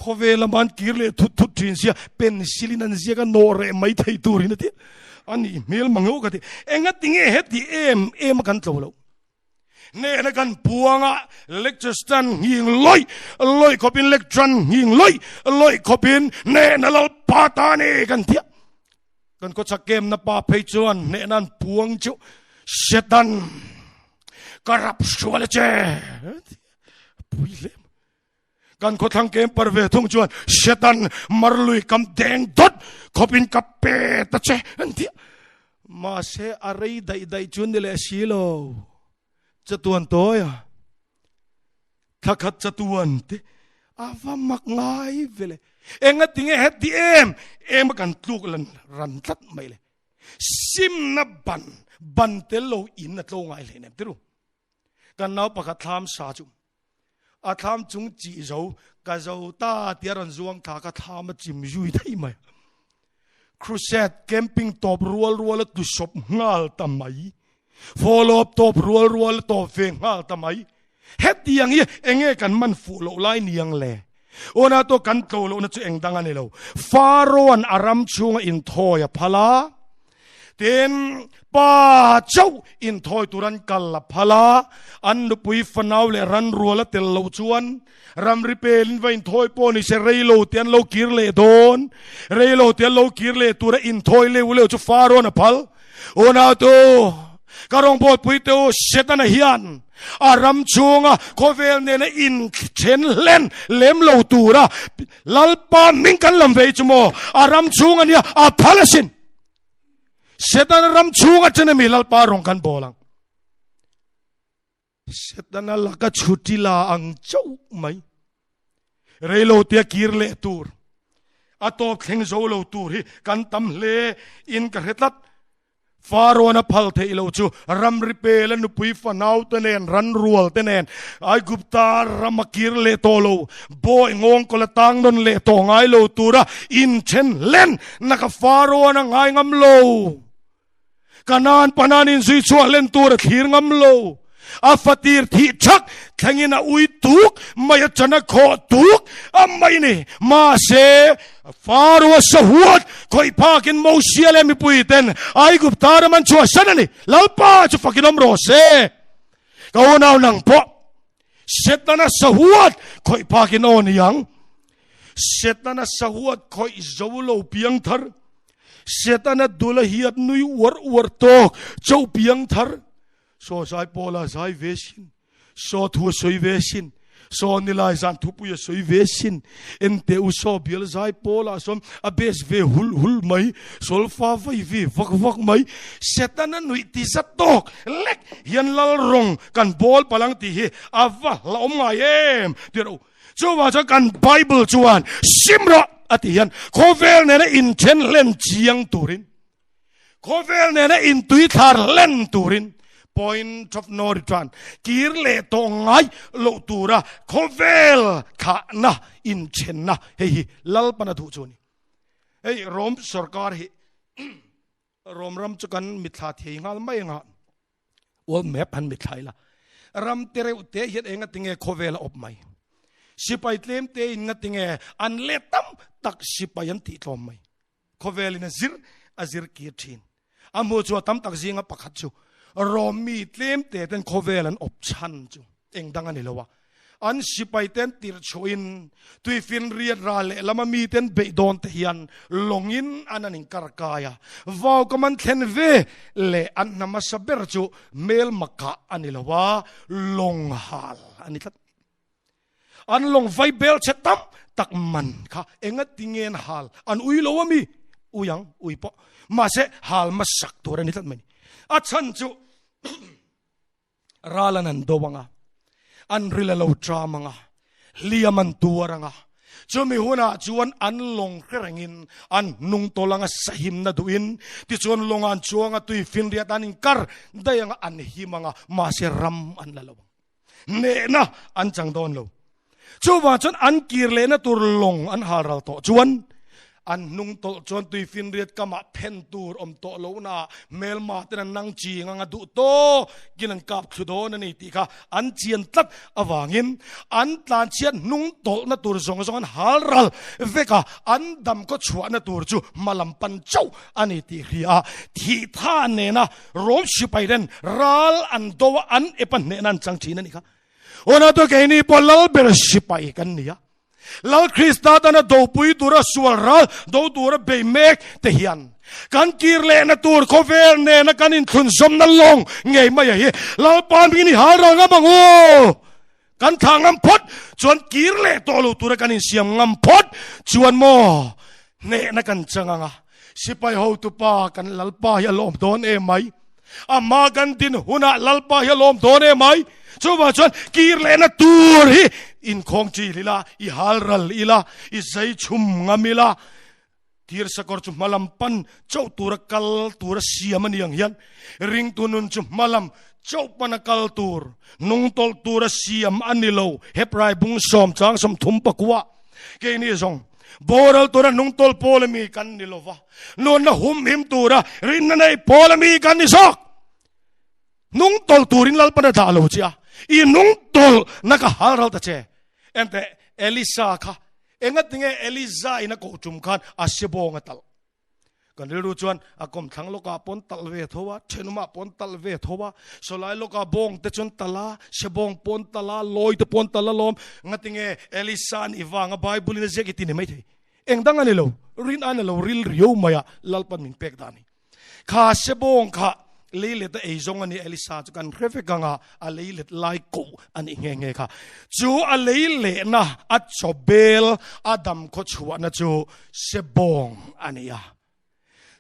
Speaker 1: โคเวลมันกิเลทุดทินเสียเป็นสิลินันเสียกันโนเรไม่ไทยตูรินะที่อันนี้เมลมังโอกันที่เอ็งติงเฮติเอ็มกันตัวเราเนี่ยนะกันพวงเล็กจะสตันยิงลอยขบินเล็กจันยิงลอยขบินเนี่ยนะเราปาตานี่กันที่กันก็จะเกมนะป้าเพจวนเนี่ยนั่นพวงจุเชตันกรับชัวร์เลยเจ้ปุยเลมกันก็ทางเกมปรเวทุงจวนเชตันมาลุยกำแดงดดขบินกับเปตเจ้อันที่มาเสอะไรได้จวนเดลชิโลจะตวนตัวถ้าขัดจะตวนที่อาว่ามักง่ายเวลเอ็งติงเฮ็ดดีเอ็มกันลูกลันรันทัดไม่เลยซิมนับบันเตลโลอินนัดโลง่ายเลยเนี่ยติรู้กันน้าประกาศทำสาจุอาทำจุงจีเจ้ากะเจ้าตาเตียรันจวงทากะทำจิมยุยได้ไหม ครูเซตแคมปิ้งตบรัวแล้วตุศพงาลทำไมฟอลโล่ตบรัวแล้วตบเฟงงาลทำไมเฮ็ดอย่างนี้เองกันมันฟูโลไลเนียงแลโอนาตัวกันโตโลนะจะเองดังอันนี้เราฟาโรห์อารัมชุงอินทอยพลาเต็นป้าเจ้าอินทอยตุรันกัลพลาอันดุปุยฟนาวเลรันรัวละเตลโลชวนรำริเปลินไว้อินทอยปอนิเชเรโลเตียนโลกิรเลโดนเรโลเตียนโลกิรเลตุระอินทอยเลวเลวจุฟาโรห์นะพัลโอนาตัวการองบอดปุยเตโอเชตันเฮียนอารัมชงโคเวลเนนอินเชนเลนเลมโลตูระลัลปามิงกันลำเวจโมอารัมชงอันเนี้ยอาพาลสินเซตันรัมชูงะเจนมีลัลปารองกันบอลังเซตันลักะชุติลาอังเจ้าไม่เรโลเตียกิรเลตูร์อตอบเข่งโซโลตูร์ฮีกันตำเลอินกระเฮตัดฟาโรห์พัลเทอิโลจูรัมริเปลนุปุยฟนาวเตเนนรันรัวเตเนนไอกุปตารัมกิรเลโตโลโบยงงกละตังดนเลโตงไอโลตูระอินเชนเลนนักฟาโรห์ไงงำโลกันานปนานินซุยชัวเล่นตัวระขีรงำโลอาฟตีร์ที่ชักแข่งอินาอุยตุกไม่จะนักขอตุกไม่นี่มาเสฟาโรห์สหัวคอยพากินโมเชียเลมิปุยเต็นไอกุปตาร์มันชัวสันนี่ลัลปาจะฟักินอมโรเซก็วนเอาหนังพอเสตนาสหัวคอยพากินโอนี่ยังเสตนาสหัวคอยจะวโลเปียงทาร์เสตนาดูแลเฮียนุยวัวโตเจ้าเปียงทาร์โซไซโปลาไซเวชินโซทัวสวยเวชินโซนิลายจันทุปุยสวยเวชินเอ็นเตอุโซเบลไซโปลาสมอเบสเวหุลไหมโซลฟาไฟเววักไหมเสตนานุยติสัตโตเล็กยันลลรงกันบอลพลังตีเฮอาวะลาอมไงเดี๋ยวจู่ว่าจะกันไบเบิลจวนซิมระอธิยันโคเวลเนี่ยนะอินเชนเล่นเจียงตูรินโคเวลเนี่ยนะอินตุยทาร์เล่นตูรินpoint of no return kirle to ngai lo tura khovel kha na in chen na hei lal pana thu chuni hei rom sarkar hi rom ram chukan mitha thei ngal mai nga world map han mithai la ram tere te hiat enga tinge khovel op mai sipai tlem te in nga tinge an letam tak sipai an ti tlom mai khovel in azir ki thin amu chu tam tak zinga pakhat chuรอมีเต็มเต็นโคเวลันอบชันจูเองดังอันนี้แล้ววะอันสิไปเต็นติรชวินตุยฟินเรียดราเลแล้วมามีเต็นเบดอนเทียนลงอินอันนั้นอิงกระกายาวาวก็มันเทนเวเลอันนามาสเบรจูเมลมักกะอันนี้แล้ววะลงฮัลอันนี้ทัดอันลงไฟเบลเชตัมตักมันค่ะเองติงเงินฮัลอันอุยแล้ววะมีอุยังอุยปะมาเสฮัลมาสักตัวอันนี้ทัดมันอัชันจูราลันโดวังอันริลาลูทรามังเลียมันตัวรังจูมีหัวหน้าจวนอันลงเครงอินอันนุ่งโตลังสหิมนาดูอินที่จวนลงอันจวงตุยฟินเรียตันิงคาร์ได้ยังอันหิมังมาเสรัมอันละลวงเนนะอันจังโดนโลจูว่าจนอันกีร์เลนะตัวลงอันฮารัลโตจวนอันนุ่งโตจนตุยฟินเรียดกมาเพนตูร์อมโตโลนาเมลมาเตนังจีงังดูโตกินังกับชุดโดนนี่ติค่ะอันเจียนตัดอวางินอันตานเชียนนุ่งโตนะตัวสองอันฮารัลเวกะอันดำก็ชวนนะตัวจูมาลำปันเจ้าอันนี้ติเรียที่ท่าเนนะรบชิไปเดนรัลอันโตอันเอปันเนนันจังจีนั่นนี่ค่ะโอนาตัวแกนี่พอลลเบรชิไปกันเนี่ยลาคริสต์ตานะดูปุยตัวรัสวลรัลดูตัวรัเบย์เมกเทียนกันกีร์เลนะตัวโคเวลเนนะกันอินทุนสมนั่นลงไงไม่ใช่ลาปานบินี่หารังบังโอกันทางงำพดชวนกีร์เลตัวลูตัวกันอินเสียงงำพดชวนโมเนนะกันจังอ่ะสิไปหาตุปากันลัลปายาลมโดนไหมอามากันดินหัวหน้าลัลปายาลมโดนไหมชัวชวนกีร์เลนะตัวฮีอินคงจีลีลาอิฮาลรัลอีลาอิใจชุมงามิลาทีร์สกอร์จุมาลัมปันเจ้าตัวกัลตัวเสียมันยังยันริงตัวนุนจุมาลัมเจ้าปนักกัลตัวนุ่งตอลตัวเสียมอันนี้โลเฮปไรบุงสอมจางสมทุมปะกัวเกนี่ซอง boral tura nung tol polemi kan nilova non na him tura rin na nay polemi kan ni sok nung tol turin lal pana dalo chia I nung tol nakaharal ta che ente Elisa ka engat nge Elisa ina ko chum khan asyebong atal kan riru chuan akom thang loka pon talve thowa thenuma pon talve thowa solai loka bong te chun tala sebong pon tala loi te pon tala lom ngatinge Elisa ni wanga bible ni zeki tini mai the engdang ani lo rin an lo ril rio maya lalpan min pek dani kha sebong kha leilet e zong ani Elisa chu kan refekanga a leilet lai ko ani nge kha chu a leile na at chobel adam kho chuwa na chu sebong ania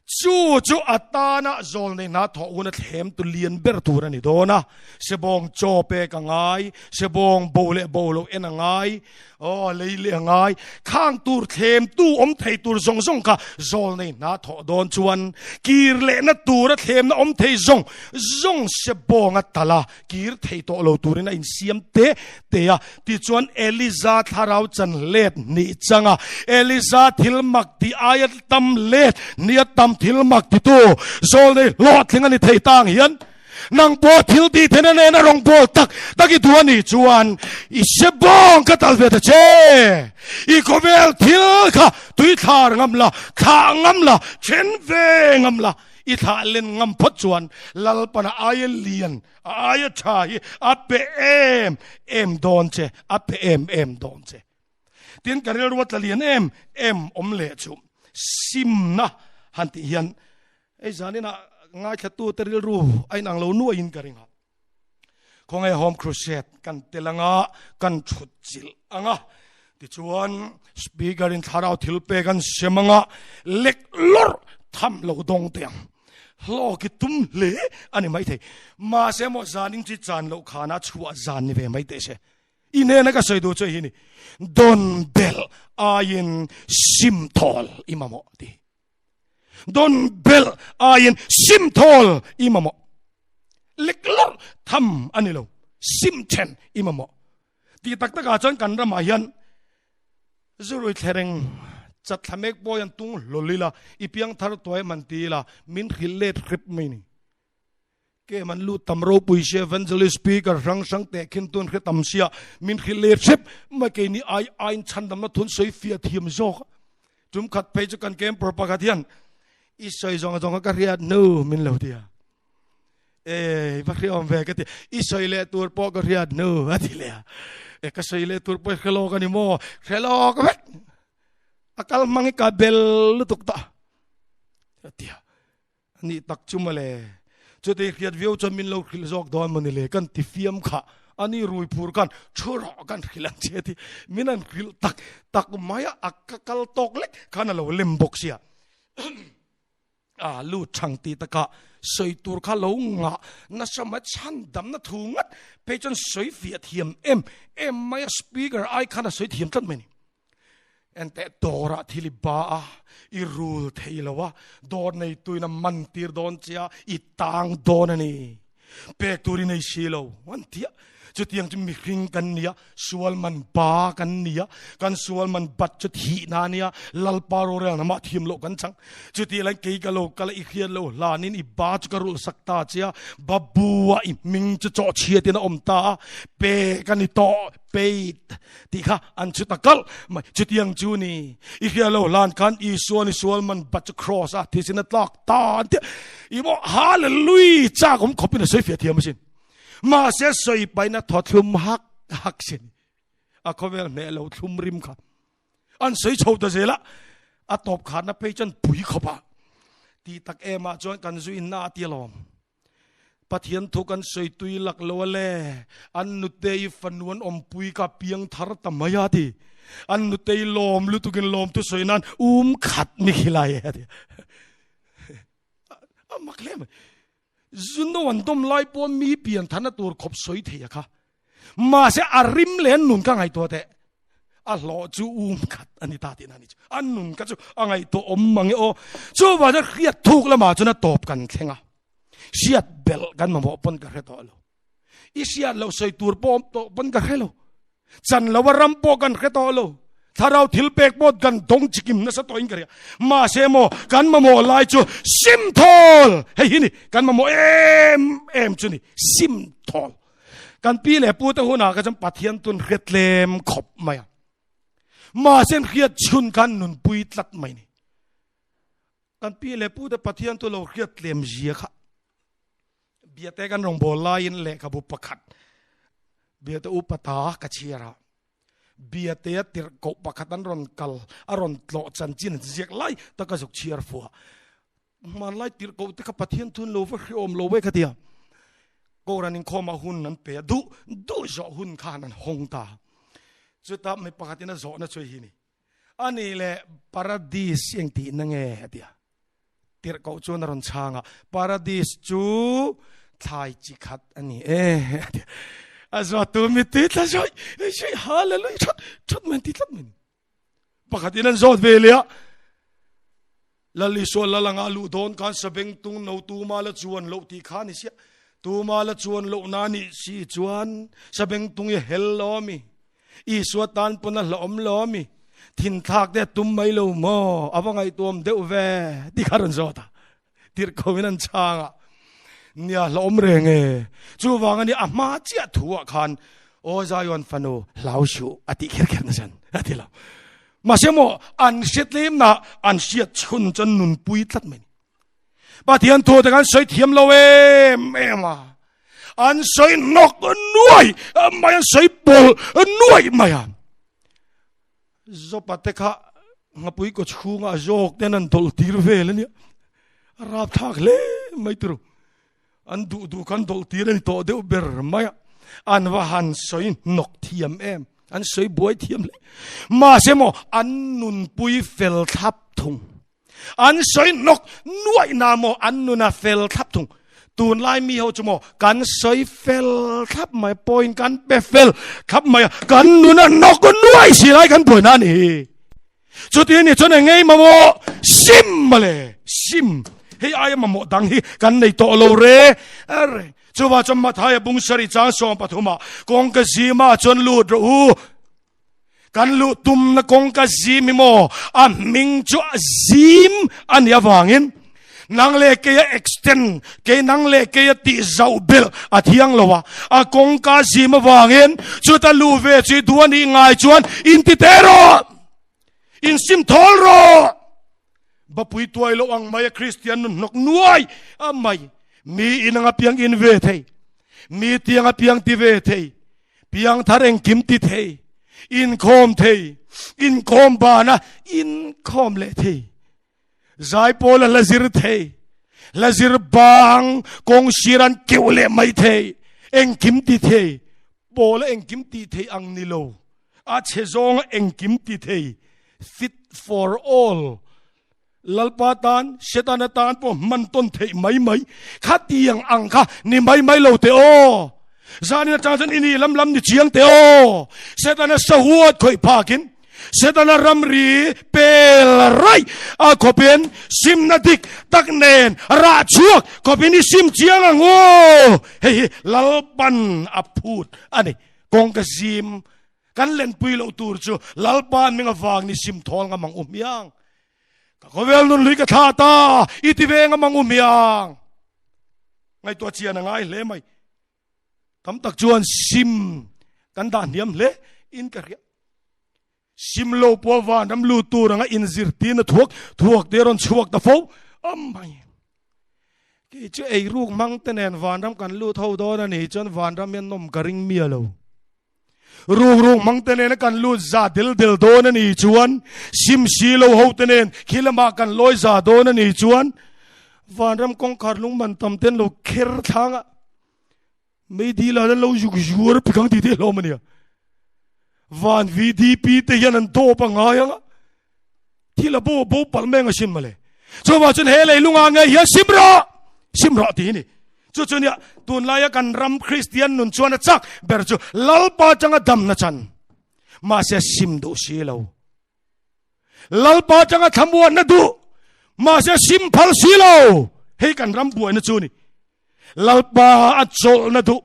Speaker 1: chu atana zol nei na tho una them tu lian ber tur ani dona sebong chope ka ngai sebong bolo enangai o leile ngai khang tur them tu thei tur zong ka zol nei na tho don chuan kir le na tur them na thei zong sebong atala kir thei to lo turina in siam te ya ti chuan Eliza tharau chan let ni changa Eliza thilmak ti ayat tam let ni tam thilmak ti tu zol nei lot thlinga ni thei tang hian nang po thil ti thena ne na rong bol taki duani chuan I sebong ka talve ta che I kovel thil kha tui thar ngamla kha ngamla chen ve ngamla I tha len ngam phot chuan lal pana ayel lian aya thai ape em don che ape em don che tin karel wat lian em omle chu sim na hanti hian ei zanina ngai thatu teril ru ai nang lo nu in karinga khongai home crusade kan telanga kan chutchil anga ti chuan speaker in tharau thilpe kan semanga lek lor tham lo dong tiang lo ki tum le ani mai thei ma se mo zaning chi chan lo khana chua zan ni ve mai te se ine na ka soidu che hi ni don bel ayin simthol imamo ti don bel ayin simthol imamo leklor tham anilo simchen imamo ti tak a chon kan rama hian zurui thereng chat thamek boyan tung lolila ipiang thar toy mantila min khilet khip mini ke man lu tamro puise evangelist speaker rang sang te khin tun khe tamsia min khilet ship ma ke ni ai chandam na thun soi fia thiam jok tum khat pe chu kan kem propagatian I soi zong ka riat no min lo dia va khiom ve ka ti I soi le tur po ka riat no ati le ka soi le tur po khelo ka ni mo khelo ka vet akal mangi ka bel lutuk ta tia ni tak chumale chu te khiat view chu min lo khil jok don mon le kan ti fiam kha ani rui pur kan churo kan khilang che ti minan khil tak maya akal tok lek kana lo lem bok sia lu chang ti taka soi tur kha lo nga na sama chan dam na thungat pe chon soi fiat hiam em maya speaker ai kana soi thiam tat meni ente dora thili ba I rul theilawa dor nei tuina mantir don chia I tang don ani pek turi nei silo wantia chutiang chumi ring kan nia sual man ba kan nia kan sual man bat chut hi na nia lal paro re na ma thim lo kan chang chuti lai ke ka lo kala I khian lo lanin I ba chu karul sakta chia babua I ming chu cho chia tin om ta pe kan I to pe ti kha an chu takal mai chutiang chu ni I khian lo lan kan I sual man bat chu cross a thisin tlak ta I mo hallelujah cha kom khopin a soi fia thiam sin ma se soi pai na thothum hak sin a khovel me lo thum rim kha an soi chho ta zela a top khan na pe chan pui khopa ti tak e ma chon kan zu in na ti lom pathian thu kan soi tui lak lo le an nu te fanuan om pui ka piang thar ta maya ti an nu te lom lu tu kin lom tu soi nan khat mi khilai ati maklem zuno wan dom lai po mi pian thana tur khop soi theya kha ma se arim len nun ka ngai to te a lo chu khat ani ta tin ani an nun ka chu angai to om mangi o chu wa da khiat thuk la ma chuna top kan thenga siat bel kan ma mo pon ka reto lo I siat lo soi tur pom to pon ka helo chan lo ram po kan reto lo ถ้าเราทิลเปกบดกันตรงจิกิมนั่นสตัวอิงกันเนี่ยมาเสโมกันมาโมลายจูซิมทอลเฮ้ยนี่กันมาโมเอ็มจูนี่ซิมทอลกันปีเล่ปูตะหัวหน้าก็จะปัดเทียนตุนเรียดเลมขบมามาเส้นเรียดชุนกันนุนปุยตัดไม่นี่กันปีเล่ปูตะปัดเทียนตุนเราเรียดเลมเจียค่ะเบียแต่กันรองโบลายน์เละกับบุปขัดเบียแต่อุปตากระเชียระเบียเตะติรกบขัดันรอนกัลอรอนโลจันจินเจียกไล่ตะกะสุกเชียร์ฟัวมันไล่ติรกบตะกะปะเทียนทุนโลเวอร์อมโลเวคเดียโกรันิงคอมาหุนนั้นเปียดูจ่อหุนขานันหงตาจุดตาไม่ปกตินะจ่อนะช่วยหินี่อันนี้แหละปาราดิสยังตีนังเอเดียติรกบจวนรอนช่างอ่ะปาราดิสจูไทยจิคัดอันนี้เดียAzatu mitit la joy, joy hallelujah. Chot mentit la min. Pakati nan zot velia. Lali so lalanga lu don kan sabeng tung no tu mala chuan lo ti khan isia. Tu mala chuan lo nani si chuan sabeng tung ye hello mi. I suatan puna lom lomi. Thin thak de tum mai lo mo. Awangai tuam de ve. Di karon zota. Tir kominan changa.เนี่ยล้อมเรงจู่วางอันนี้อามาเจียถัวคันโอซายอนฟันโอลาวชูอติเขียนนั่นฉันอติเรามาเสมออันเสียดลิมนะอันเสียดชุนจนนุนปุยตัดมันปะเทียนตัวแต่กันสวยเทียมเรามาอันสวยนกนุ่ยไม่อันสวยบอลนุ่ยไม่อันจบปะเตคะงับปุยก็ชูงาโจกเดนันตลตีร์เวลเนี่ยรับทักเล่ไม่ตรูอันดูกันดอกตีนตัวเดียวเบอร์ไม่อันว่าหันสวยนกเทียมอันสวยบวยเทียมเลยมาเสมออันนุนปุยเฟลทับทุงอันสวยนกนวยนาโมอันนุนเฟลทับทุงตูนไล่มีเขาจมอกันสวยเฟลทับไม่ปอยกันเปเฟลทับไม่กันนุนนกก็นวยสิไรกันปวยนั่นเองจุดนี้จนไงมาโมซิมมาเลยซิมเฮ้ยไอ้มาหมดดังฮีกันในโตโลเร่จูว่าจำมาทายบุงสริจางสองปฐุมากงกซีมาจนลูดรูกันลูตุมนะกงกซีมิโมอ่ะมิงจูซีมอันยาวางินนางเล่เกยเอ็กซ์เทนเกยนางเล่เกยติเจ้าเบลอาทิยังละวะอ่ะกงกซีมวางินจูตาลูเวจีดวนอีง่ายจวนอินติเตโรอินซิมทอลโรบปุยตัวโลอังไม่คริสเตียนนกนวยไม่มีอินังเพียงอินเวทมีเตียงเพียงติเวทเพียงทารงกิมติเทอินคอมเทอินคอมบานะอินคอมเลเทใจโปลละซิรเทละซิรบางกงชิรันเกี่ยวเลไม่เทเอ็งกิมติเทโปลเอ็งกิมติเทอังนิโลอาเชซองเอ็งกิมติเท fit for allลัลปาตันเชตานตานพวกมันต้นเทไม่ขัดเตียงอังค่ะนี่ไม่เราเตโอจานี่จางฉันอินี่ลำนี่เชียงเตโอเชตานสหัวคอยพากินเชตานรำรีเปลไรขเป็นซิมนาดิกตักเนนราชวกขเป็นนี่ซิมเชียงงอเฮ้ยลัลปันอพูดอันนี้กงกซิมกันเล่นปุยเราตูร์จูลัลปันมิงฟางนี่ซิมทองกับมังยังก็เวลนุนลุยกับท่าตาอิติเวงมังอุมยังไงตัวเชียนไงเละไหมทำตักจวนซิมกันด่านเดียมเละอินกระเรียซิมโลปัววานน้ำลูตูรังอินซิรตีนทวกเดรอนชวกตะโฟไม่กี่เจ้าไอ้ลูกมังเตนวานรำกันลูเท่าดอนั่นเองจนวานรำยันนมกระริงเมียเรารูมังเตนกันลูซาดิลโดนันอีจวนซิมซีโลหูเตนคิลมากันลอยซาโดนันอีจวนวานรำกงคาร์ลุงมันทำเต้นเราเคร์ทางไม่ดีแล้วเราอยู่ร์พิกังดีเดลมันเนี่ยวานวีดีพีเตยันโตปังไงที่ละโบปัลเมงชิมมาเลยชาวบ้านจนเฮเลยลุงอ่างไงเฮียซิมรอทีนี่จุดนี้ตุนลายกันรำคริสเตียนนุนชวนจักเบอร์จูลัลปาจังดำนัชันมาเสียซิมดูสีเลวลัลปาจังทำบัวนัดูมาเสียซิมพัลสีเลวให้กันรำบัวนัจูนี่ลัลปาอัดโจนัดู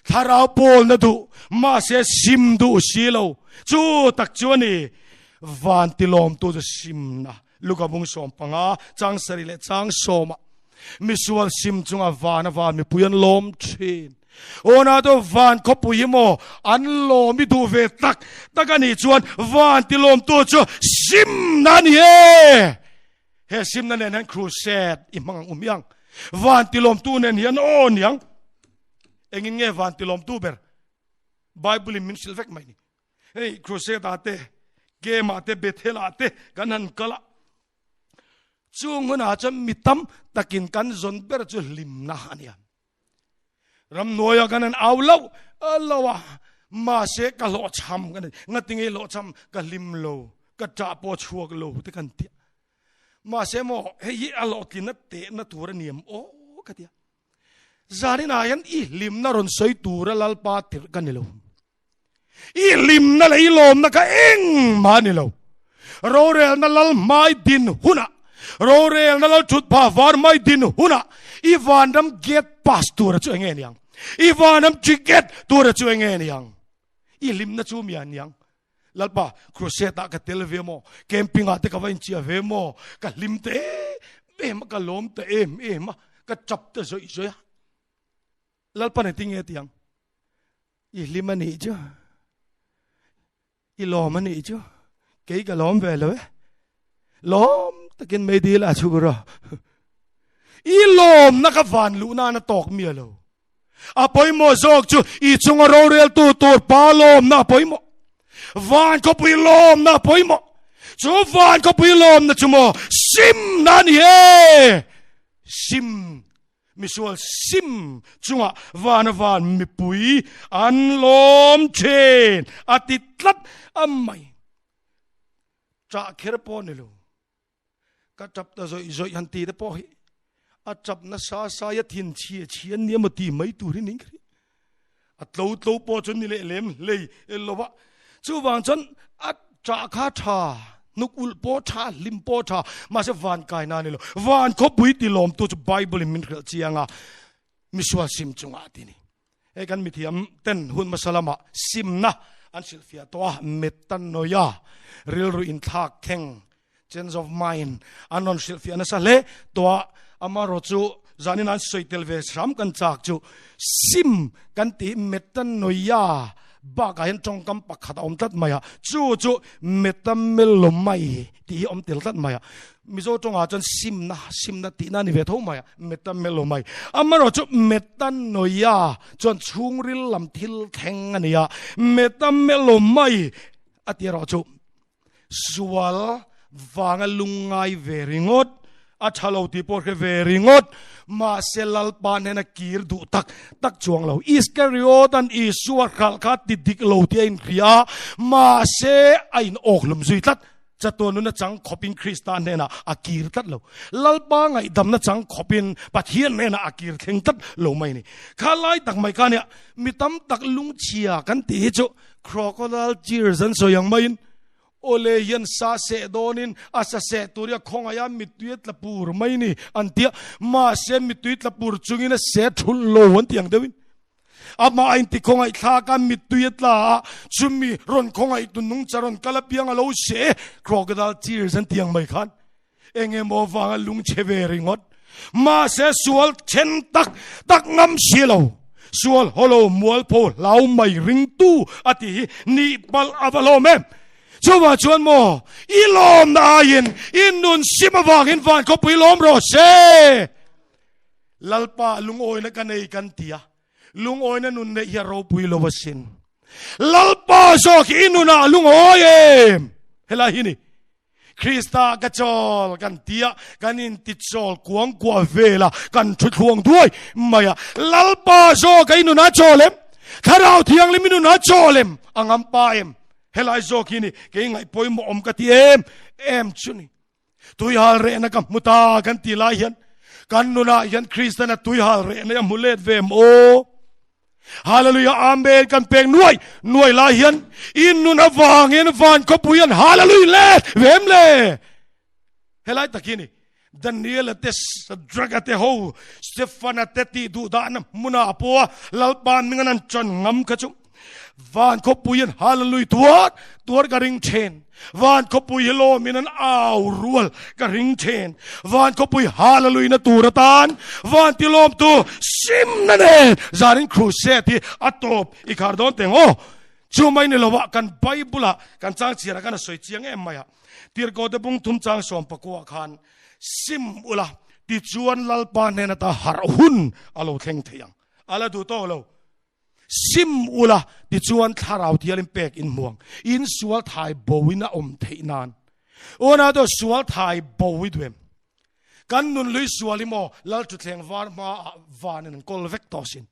Speaker 1: ทาราโปลนัดูมาเสียซิมดูสีเลวจูตักจวนี่ van tilom tu sim na luka bung som panga chang sari le chang soma misual sim chunga van mi puyan lom thin ona to van ko puyimo an lom mi du ve takani chuan van tilom tu chu sim na ni he sim na nen crusade imang umyang van tilom tu nen hian on yang engin nge van tilom tu ber bible min silvek mai ni hey crusade ate game ate bethel ate kanan kala chung hona cham mitam takin kan zon ber chu lim na ania ram noya kanan awlo alawa ma se ka lo cham kan ngatingi lo cham ka lim lo ka cha po chuak lo te kan ti ma se mo hei alo tin te na tur niam o ka tia zani na yan I lim na ron soi tur lal pa tir kan lo I lim na lei lom na ka eng ma ni lo ro rel na lal mai din huna ro rel na lal chut pa var mai din huna I vandam get pastor chu engen yang I vandam chiget tur chu engen yang I lim na chu mian yang lalpa crusade ka tel ve mo camping ate ka vain chia ve mo ka lim te ve ma ka lom te em ka chap te zoi zoi lalpa ne ting e tiang I lim ani chu I lom ani chu ke ka lom ve lo lom takin me di la chu ro I lom na ka van lu na tok mi lo apoi mo zok chu I chung ro rel tu pa lom na apoi mo van ko pui lom na poi mo chu van ko pui lom na chu mo sim nan he sim misual sim chunga van mi pui an lom chen atitlat amai cha kher po ni lo ka chap ta zoi han ti de po hi a chap na sa ya thin chian ni ma ti mai tu ri ning khri at lo po chun ni le lem le lowa chu wang chon at cha kha tha nuk ul po tha lim po tha ma se van kai na ni lo van ko pui ti lom tu chu bible min khel chianga miswa sim chunga ti ni e kan mi thiam ten hun masalama sim na an silfia to metan noya real ru in thak theng change of mind anon silfia na sa le to amaro chu zanin an soitel ve sam kan chak chu sim kan ti metan noya ba ka hen trong kam pakhat om tat maya chu metam melom mai ti om tel tat maya mizo tong a chan sim na ti na ni ve tho maya metam melom mai amaro chu metan noya chon chung ril lam thil theng ania metam melom mai atiro chu sual wanga lungai veringot a thalo ti por ke veringot ma selal pan hena kir du tak chuang lo iskariot an isua khal khat ti dik lo ti in khria ma se ain ok lum zui tat chaton na chang khopin kristan hena akir tat lo lalpa ngai dam na chang khopin pathian hena akir theng tat lo mai ni khalai tak mai ka ne mitam tak lung chia kan ti chu crocodile tears an so yang mai ole yan sa se donin asa se turia khonga ya mituit la pur mai ni antia ma se mituit la pur chungina se thul lo wan tiang dewin ama ain ti khonga tha ka mituit la chumi ron khonga tunung charon kala piang lo se crocodile tears an tiang mai khan enge mo wanga lung cheve ringot ma se sual chen tak ngam silo sual holo mual po lau mai ring tu ati ni bal avalo mem chuwa chuan mo ilom na yin inun simawang in van ko pilom ro se lalpa lungoy na kanay kantia lungoy na nun na hero puilo wasin lalpa sok inuna lungoy hela hini Krista kachol kantia kanin titsol kuang kwa vela kan chuthuang duai maya lalpa sok inuna cholem tharau thiang liminuna cholem angam paem helai zokini ke ngai poi mo om ka ti em chuni tui hal re na ka muta kan ti lai hian kan nuna hian kristana tui hal re na mulet vem o hallelujah amen kan peng nuai lai hian in nuna wang en van ko puyan hallelujah le vem le helai takini Daniel te draga te ho Stefan te ti du da na muna po lalpan minganan chon ngam ka chu van ko puyan hallelujah tuar ka ring chen วันเขาปุยโลมินันอ้าวรัวกระริงเชนวันเขาปุยฮาเลลุยนะตูระตานวันที่ลมตูซิมนั่นเองจารินครูเซที่อัตบอีกคาร์ดอนเตงโอชูไม่เนี่ยละวะกันไบเบิลกันจ้างเสียนะกันสวยเจียงเอ็มมาอะที่เราจะบุ้งทุ่มจ้างสอมปะกัวขันซิมอุละที่จวนลัลปานเนนตาฮาร์หุนอาโลเทงเทียงอาลาดูโตโลซิมอุละที่จวนทาราวที่ลิมเปกอินม่วงอินสวลไทยบวินะเทนานโอนาโดสวลไทยบวิดเวมกันนุนลุยสวลิโมลัลจุดแทงวานมาวานินกอลเวกตอสิน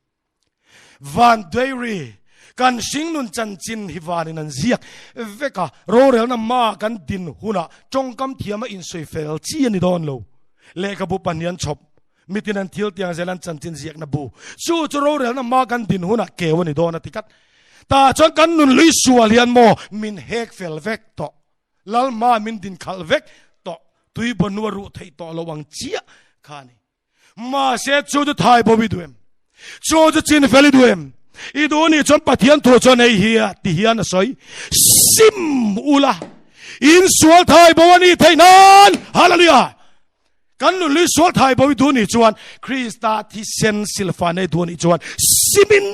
Speaker 1: วานเดรีกันสิงนุนจันจินฮิวานินันเซียกเวกะโรเรลนัมมากันดินหุนะจงกำเทียมาอินสวยเฟลจีนิดอนโลเลกบุปันยันชบมิตินันทิลเตียงเซลันจันจินเซียกนับูสู้จะโรเรลนัมมากันดินหุนะเกวันนิดอนติกัดตาจนกันนุนลุยสวลิอันโมมินเฮกเฟลเวกโตลัลมามินดินคัลเวกโตตุยบนวรุไทโตระวังเจียขานีมาเสจูจะทายบวิดเวมจูจะจินเฟลิดเวมอีดูนี่จนปะเทียนตัวจนไอเฮียที่เฮียนะสอยซิมอุลาอินสวลไทยบอกว่านี่ไทยนานฮาเลลูยากันนุลิสวลไทยบอกว่าดูนี่จวนคริสตาที่เซนซิลฟาในดูนี่จวนซิมิน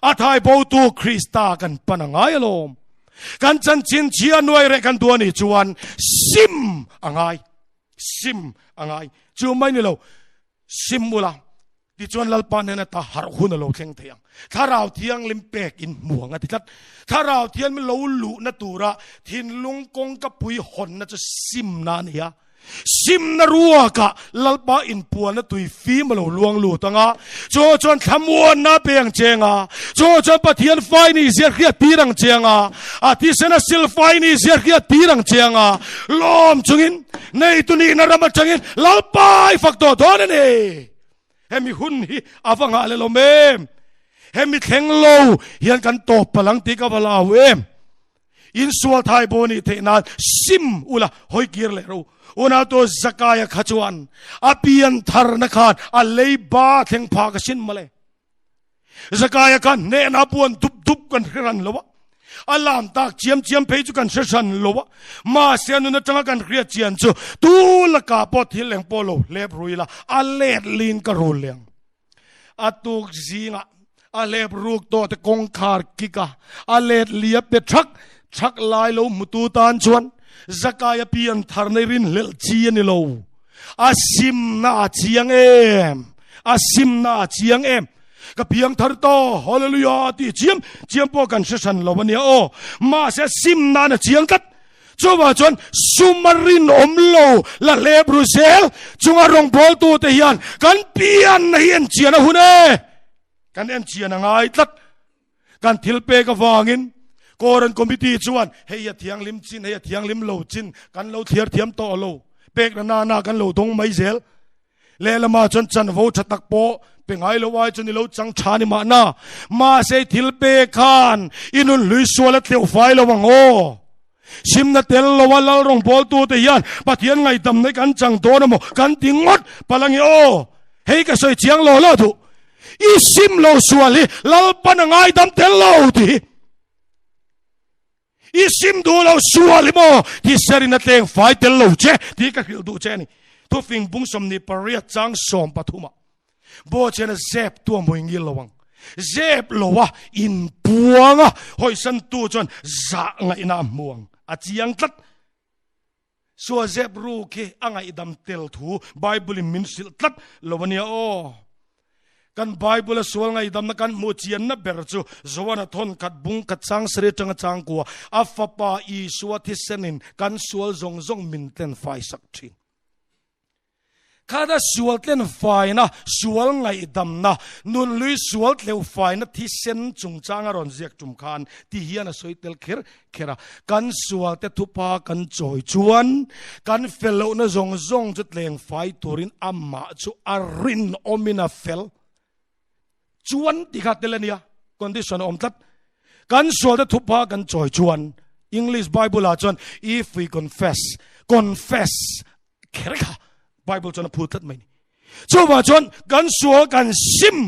Speaker 1: อาไทยบอกตัวคริสตากันปนังไงลมกันจันจินเชียนวยเรกันตัวนี่จวนซิมอังไงซิมอังไงจูไม่นี่เราซิมอุลาที่จวนลัลปานเนี่ยตาหาหุ่นเราเทียงเทียงถ้าเราเทียงลิมเปกอินหมวงอ่ะที่กัดถ้าเราเทียงไม่เราหลุนะตัวระทินลุงกงกับปุยหอนน่ะจะซิมนานเฮียซิมนรัวกะลัลปาอินปัวนะตุยฟีมาเราลวงหลุตังอ่ะโจจวนทำวนนะเปียงเจงอ่ะโจจวนปะเทียนไฟนี่เสียเขียตีรังเจงอ่ะอาทิเสนาซิลไฟนี่เสียเขียตีรังเจงอ่ะล้อมจงินในตัวนี้นรำจงินลัลปาฝักตัวโดนนี่เฮมิหุ่นฮีอาฟังอะไรลมเอมเฮมิแข็งโลเฮียนกันตบพลังตีกับพลาวเอมอินสวลไทยโบนี่เทนานซิมอุละหอยกิร์เลรูอุนาโตสกายขจวนอภิยันทารนักขานอเลบาเทงพากสินมาเลยสกายกันเนนาบวนทุบกันรันลวะอลามตากเจียมเพจุกันเชชันลวะมาเสียนุนจังกันเครียดเจียนจูตูละกาปอทิเลงโปโลเลบรุยละอเลดลินกรูเลงอตุกซีงะอเลบรูกโตตะกงคาร์กิกะอเลดเลียเปชักลายโลมุตูตานชวนสกายเปียนทาร์เนรินเลเจียนิโลอาซิมนาเจียงเอ็มอาซิมนาเจียงเอ็มก็เพียงทาร์โตฮาเลลูยาที่เจียมพอกันเชชันเราวันนี้โอมาเสซิมนาเจียงกัดจูว่าจนซูมารินอมโลละเลบรูเซลจุงอารมณ์บอลตัวเทียนกันเปียนเฮียนเจียนหุ่นเอกันเอ็นเจียนง่ายตัดกันทิลเปกวางินโกรันคอมมิตี้ชวนเฮียเทียงลิมจินเฮียเทียงลิมโลจินกันโลเทียมโตโลเป็กนากันโลตรงไม่เซลเลละมาจนจันวูชัตักโปเป็นไงละวายจนนี่เราจังชานิมานามาเซทิลเปคานอินุนลุยสวลเทียวไฟละวังโอชิมนาเตลละวันละรองบอลตัวเตียนปะเทียนไงดำในกันจังโตนะโมกันติงดพลังโอเฮ้ยก็สวยเจียงโลละทุอีชิมโลสวลิลัลปันไงดำเตลโลทีอีซิมดูเราสวลิโมที่เสรินัดเองไฟเตลโลเจที่ก็คือดูเจนี่ทุกฟิงบุ้งสมนิปริยจังสมปฐุมาโบเจนเซฟตัวมวยงิลระวังเซฟโลวะอินปวงอ่ะหอยสันตูจนจะไงน้ำม่วงอาจยังตัดสัวเซฟรูเคอ่างไอดำเตลทูไบเบิลมินสิลตัดโลวันนี้โอกันไบเบิลสัวไงดำนักกันมูเจียนนับเบรจูจวนทนกัดบุงกัดสังเสรีจังจังกัวอัฟปาอีสัวทิเซนินกันสัวจงมินเทนไฟสักทีข้าได้สวลเล่นไฟนะสวลไงดำนะนุนลุยสวลเลวไฟนะที่เส้นจุงจางอรอนเจียกจุมคานที่เฮียนะสวยเตลเคระกันสวลเตทุพากันจอยชวนกันเฟลนะจงจุดเลงไฟตัวรินอัมมาจูอารินอมินาเฟลชวนที่ขัดเตลเนียคนที่สวนอมตัดกันสวลเตทุพากันจอยชวน English Bible อาจารย์ if we confess เคระBible จนพูดทัดไหมนี่จู่ว่าจนกันสัวกันซิม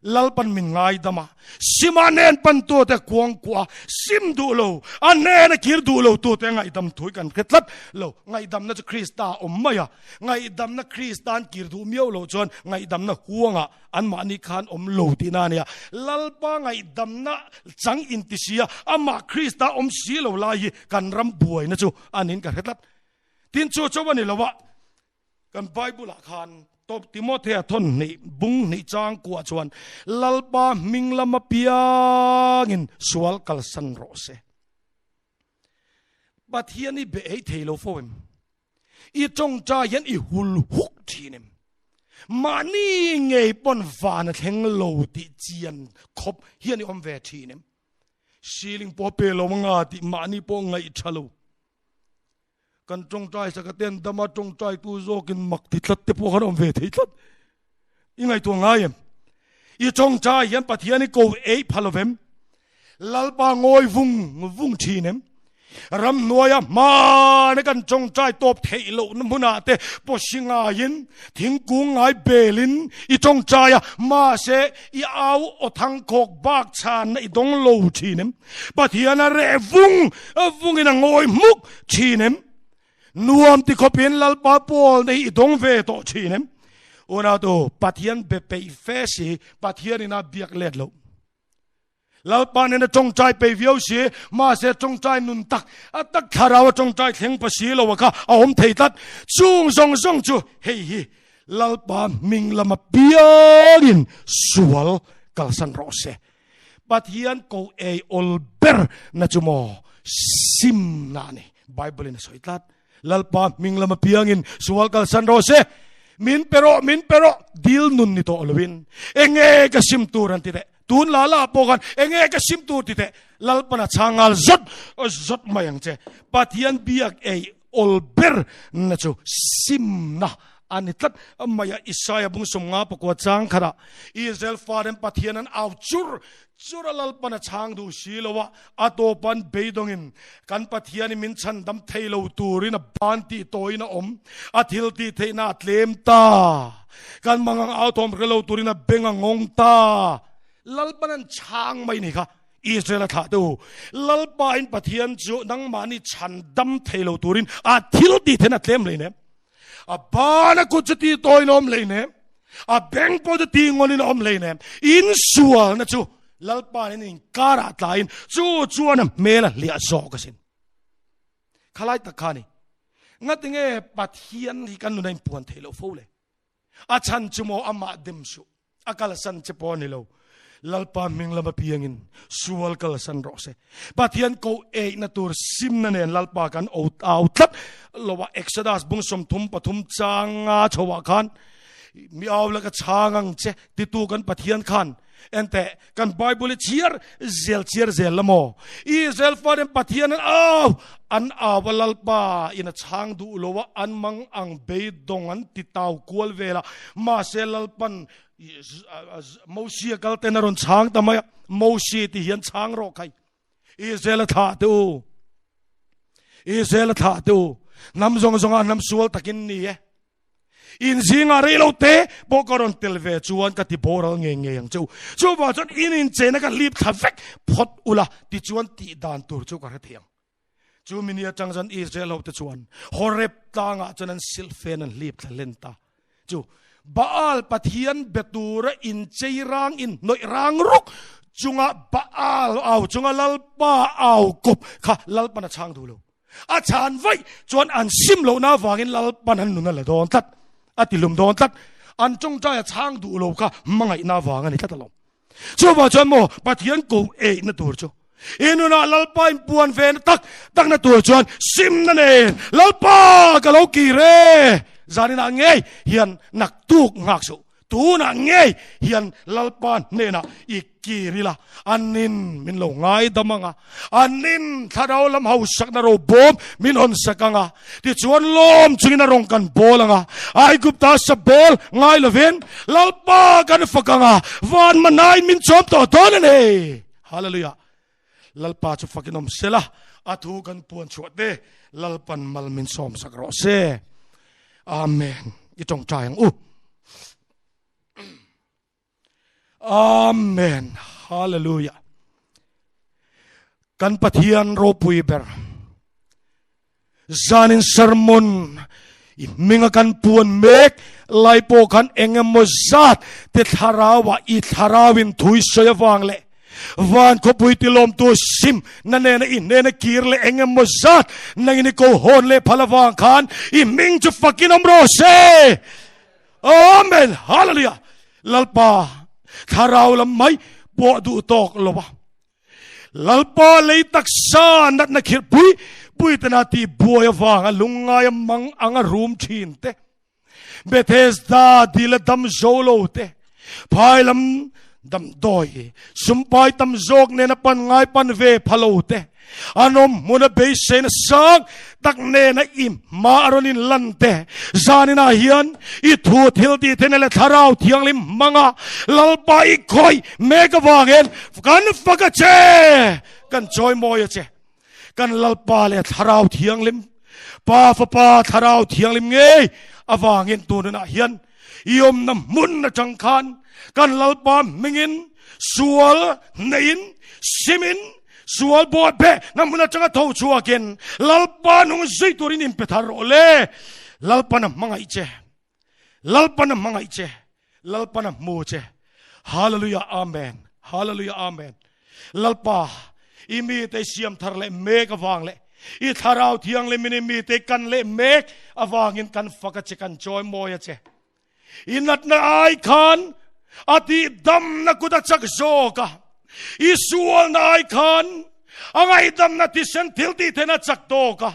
Speaker 1: lal pan min ngai dama simanen pan tu te kuang kwa sim du lo anen kir du lo tu te ngai dam thui kan khetlat lo ngai dam na krista maya ngai dam na kristan kir du miao lo chon ngai dam na huanga an ma ni khan lo ti na nia lal pa ngai dam na chang in ti sia ama krista si lo lai kan ram buai na chu anin ka khetlat tin chu chawani lawa kan bible khan top Timothea thon ni bung ni chang kwa chuan lalpa minglama piangin sual kalsan rose but hiani be ei thelo foem I chong cha yan I hul huk thinem mani ngei pon van theng lo ti chian khop hiani om ve thinem siling po pe lo nga ti mani po ngai thalo kan trong trai sakaten dama trong trai tu zo kin mak ti tlat te po khanom ve thei tlat ingai tu ngai I trong trai yan pathiani ko ei phalovem lalpa ngoi vung thinem ram noya ma ne kan trong trai top thei lo namuna te po singa yin thingkung ngai belin I trong trai ma se I au o thang khok bak chan na I dong lo thinem pathiana re vung ina ngoi muk thinem nuam ti kopin lalpa pol nei idong ve to thinem ona to pathian be pe fe si pathian ina biak let lo lalpa ne chong chai pe viau si ma se chong chai nun tak atak tharaw chong chai thleng pa si lo ka ahom thei tat chung song chu hei hi lalpa minglama piangin sual kalsan rose pathian ko ei olber na chumo sim na ni bible in soitlat lalpa minglama piangin sual kalsan rose min pero dil nun nito olwin enge ka simturan tite tun lala pokan enge ka simtur tite lalpa na changal zot mayang che pathian biak ei olber na chu simna anitlat maya Isaiah bung somnga pakwa chang khara Israel faren pathianan auchur churalal pana chang du silowa atopan beidongin kan pathiani min chan dam thailo turina banti toina athil ti theina tlem ta kan mangang autom relo turina benga ngong ta lalpanan chang mai ni kha Israel tha tu lalpa in pathian chu nang mani chan dam thailo turin athil ti theina tlem leine abana kuchati toinom leine a beng po de tingonin leine in sual na chu lalpa ni kara tlain chuan mela lia zo kasin khalai takhani ngatinge pathian hi kan nunain puan thelo fole a chan chumo ama demsu akal san cheponi lo lalpa minglama piangin sual kal san rose pathian ko e na tur sim na nen lalpa kan out lowa exodus bung som thum pathum changa chowa khan mi awla ka changang che titu kan pathian khan ente kan bible chiar zel lamo Israel faren pathian an awalalpa ina chang du lowa an mang ang beidongan titaw kual vela ma selalpan Mosia kaltenaron chang tamaya Mosia ti hian chang ro kai Israel tha tu nam zonga nam sual takin ni in zinga relo te bokoron telve chuan ka ti boral nge yang chu ba chon in chena ka lip thafek phot ula ti chuan ti dan tur chu ka thiang chu minia changjan Israel te chuan horep tanga chanan silfen an lip thalenta chu Baal pathian betura in cheirang in noi rang ruk chunga Baal au chunga lalpa au kup kha lalpa na chang dulo a chan vai chuan an sim lo na wangin lalpa han nuna la don tat atilum don tat an chung cha chang dulo kha mangai na wangani tatalo chu ba chuan mo pathian ko e na tur chu inuna lalpa in puan ven tak na tur chuan sim na ne lalpa ka lo ki re zani na ngei hian nak tuk ngak su tu na ngei hian lalpan nena ikirila anin min lo ngai damanga anin thadau lam hau sak na ro bom min on sakanga ti chuan lom chungina rong kan bolanga ai gupta sa bol ngai loven lalpa kan fakanga van manai min chom to tonane hallelujah lalpa chu fakinom sela athu kan puan chuate lalpan mal min som sakro se amen itong tayang อาเมนฮาเลลูยากันปะเทียนโรปุยเบอร์จานินเซอร์มอนมิงกันปวนเมกไลโปกันเองมจัดเตทาราวะอิทาราวินทุยเสียวังเลวันขบุยติลมตัวซิมนั่นเองอินเนนกีร์เลเองมจัดนั่งนี่ก็ฮอนเลพลวังขันอิมิงจะฟักกินอมโรเซอาเมนฮาเลลูยาลัลปาทาราวลำไม่ปวดดูตอกลบลัลปาเลยตักซานัดนักขีดปุยตนาตีบัวยฟังลุงไงมังอังรูมชินเตเบเทสดาดีละดำโจโลเตพายลำดำดอยสุมพายดำโจกเนนปันไงปันเวพะโลเตอันอมมุนเบยเซนสักตักเนนอิมมาอรนินลันเตจานินาเฮียนอิทูทิลดีเทนเลทาราวเทียงลิมมังะลัลปาอีคอยเมกวางเงินกันฟักเจกันจอยมอยเจกันลัลปาเลทาราวเทียงลิมป้าฟ้าทาราวเทียงลิมเงยอวางเงินตัวนั้นเฮียนยมน้ำมุนนจังคันกันลัลปามิงินสวลเนินซิมินสวลบอดเบน้ำมุนจังท้าวชัวกินลัลปานุ่งใจตัวนี้เป็นทารโอเล่ลัลปาน้ำมังไอเจลัลปาน้ำมังไอเจลัลปาน้ำมูเจฮาเลลูยาอาเมนฮาเลลูยาอาเมนลัลปาอิมีเตเซียมทารเลเมกวางเลอีทาราวเทียงเลมินิมีเตกันเลเมกอวางินกันฟักเจกันจอยมอยเจอินัดนาไอคันอดีดำนักกุดจักโจกะอิสวลนาไอคันอังไอดำนักที่เซนทิลดีเทนัจักโตกะ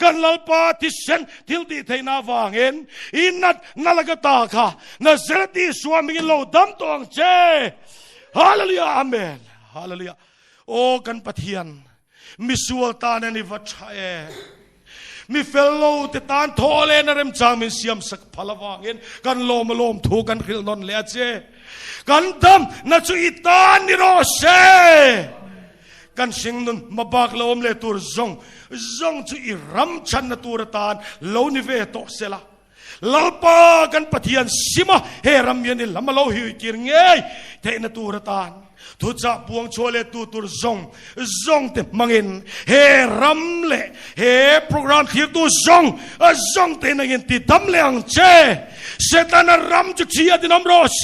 Speaker 1: กันลัลปาที่เซนทิลดีเทนาวางเงินอินัดนาลกตากะนาเซลดีสวามิกิโลดำตัวงเจฮาเลลูยาอาเมนฮาเลลูยาโอ้กันปะเทียนมิสวลตาเนนิวัชเอมีเฟลโลติตานโทเลนเรมจางมิเซียมสักพลวางเงินกันโลมโลมถูกันคริลนนเลเจกันดำนัจุอิตานนิโรเซกันสิงนุนมาบากโลมเลตูร์ซงจุอิรัมชันนตูร์ตานโลนิเวโตเซลาลัลปากันปะเทียนซิมาเฮรัมยันิลลำมาโลหิวกิรเงยเทนตูร์ตานทุจาบวงโชเลตูตุร์ซงเตมังอินเฮรัมเลเฮโปรแกรมที่ตูซงเตนังอินติดำเลงเจเซตันรัมจุกชียดินอมโรเซ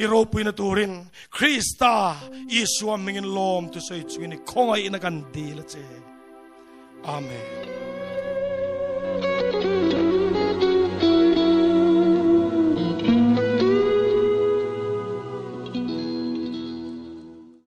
Speaker 1: อิโรปุยนตูรินคริสตาอิสวามิงอินลอมตุเซจุกินิคงไอนักันดีละเจอาเมน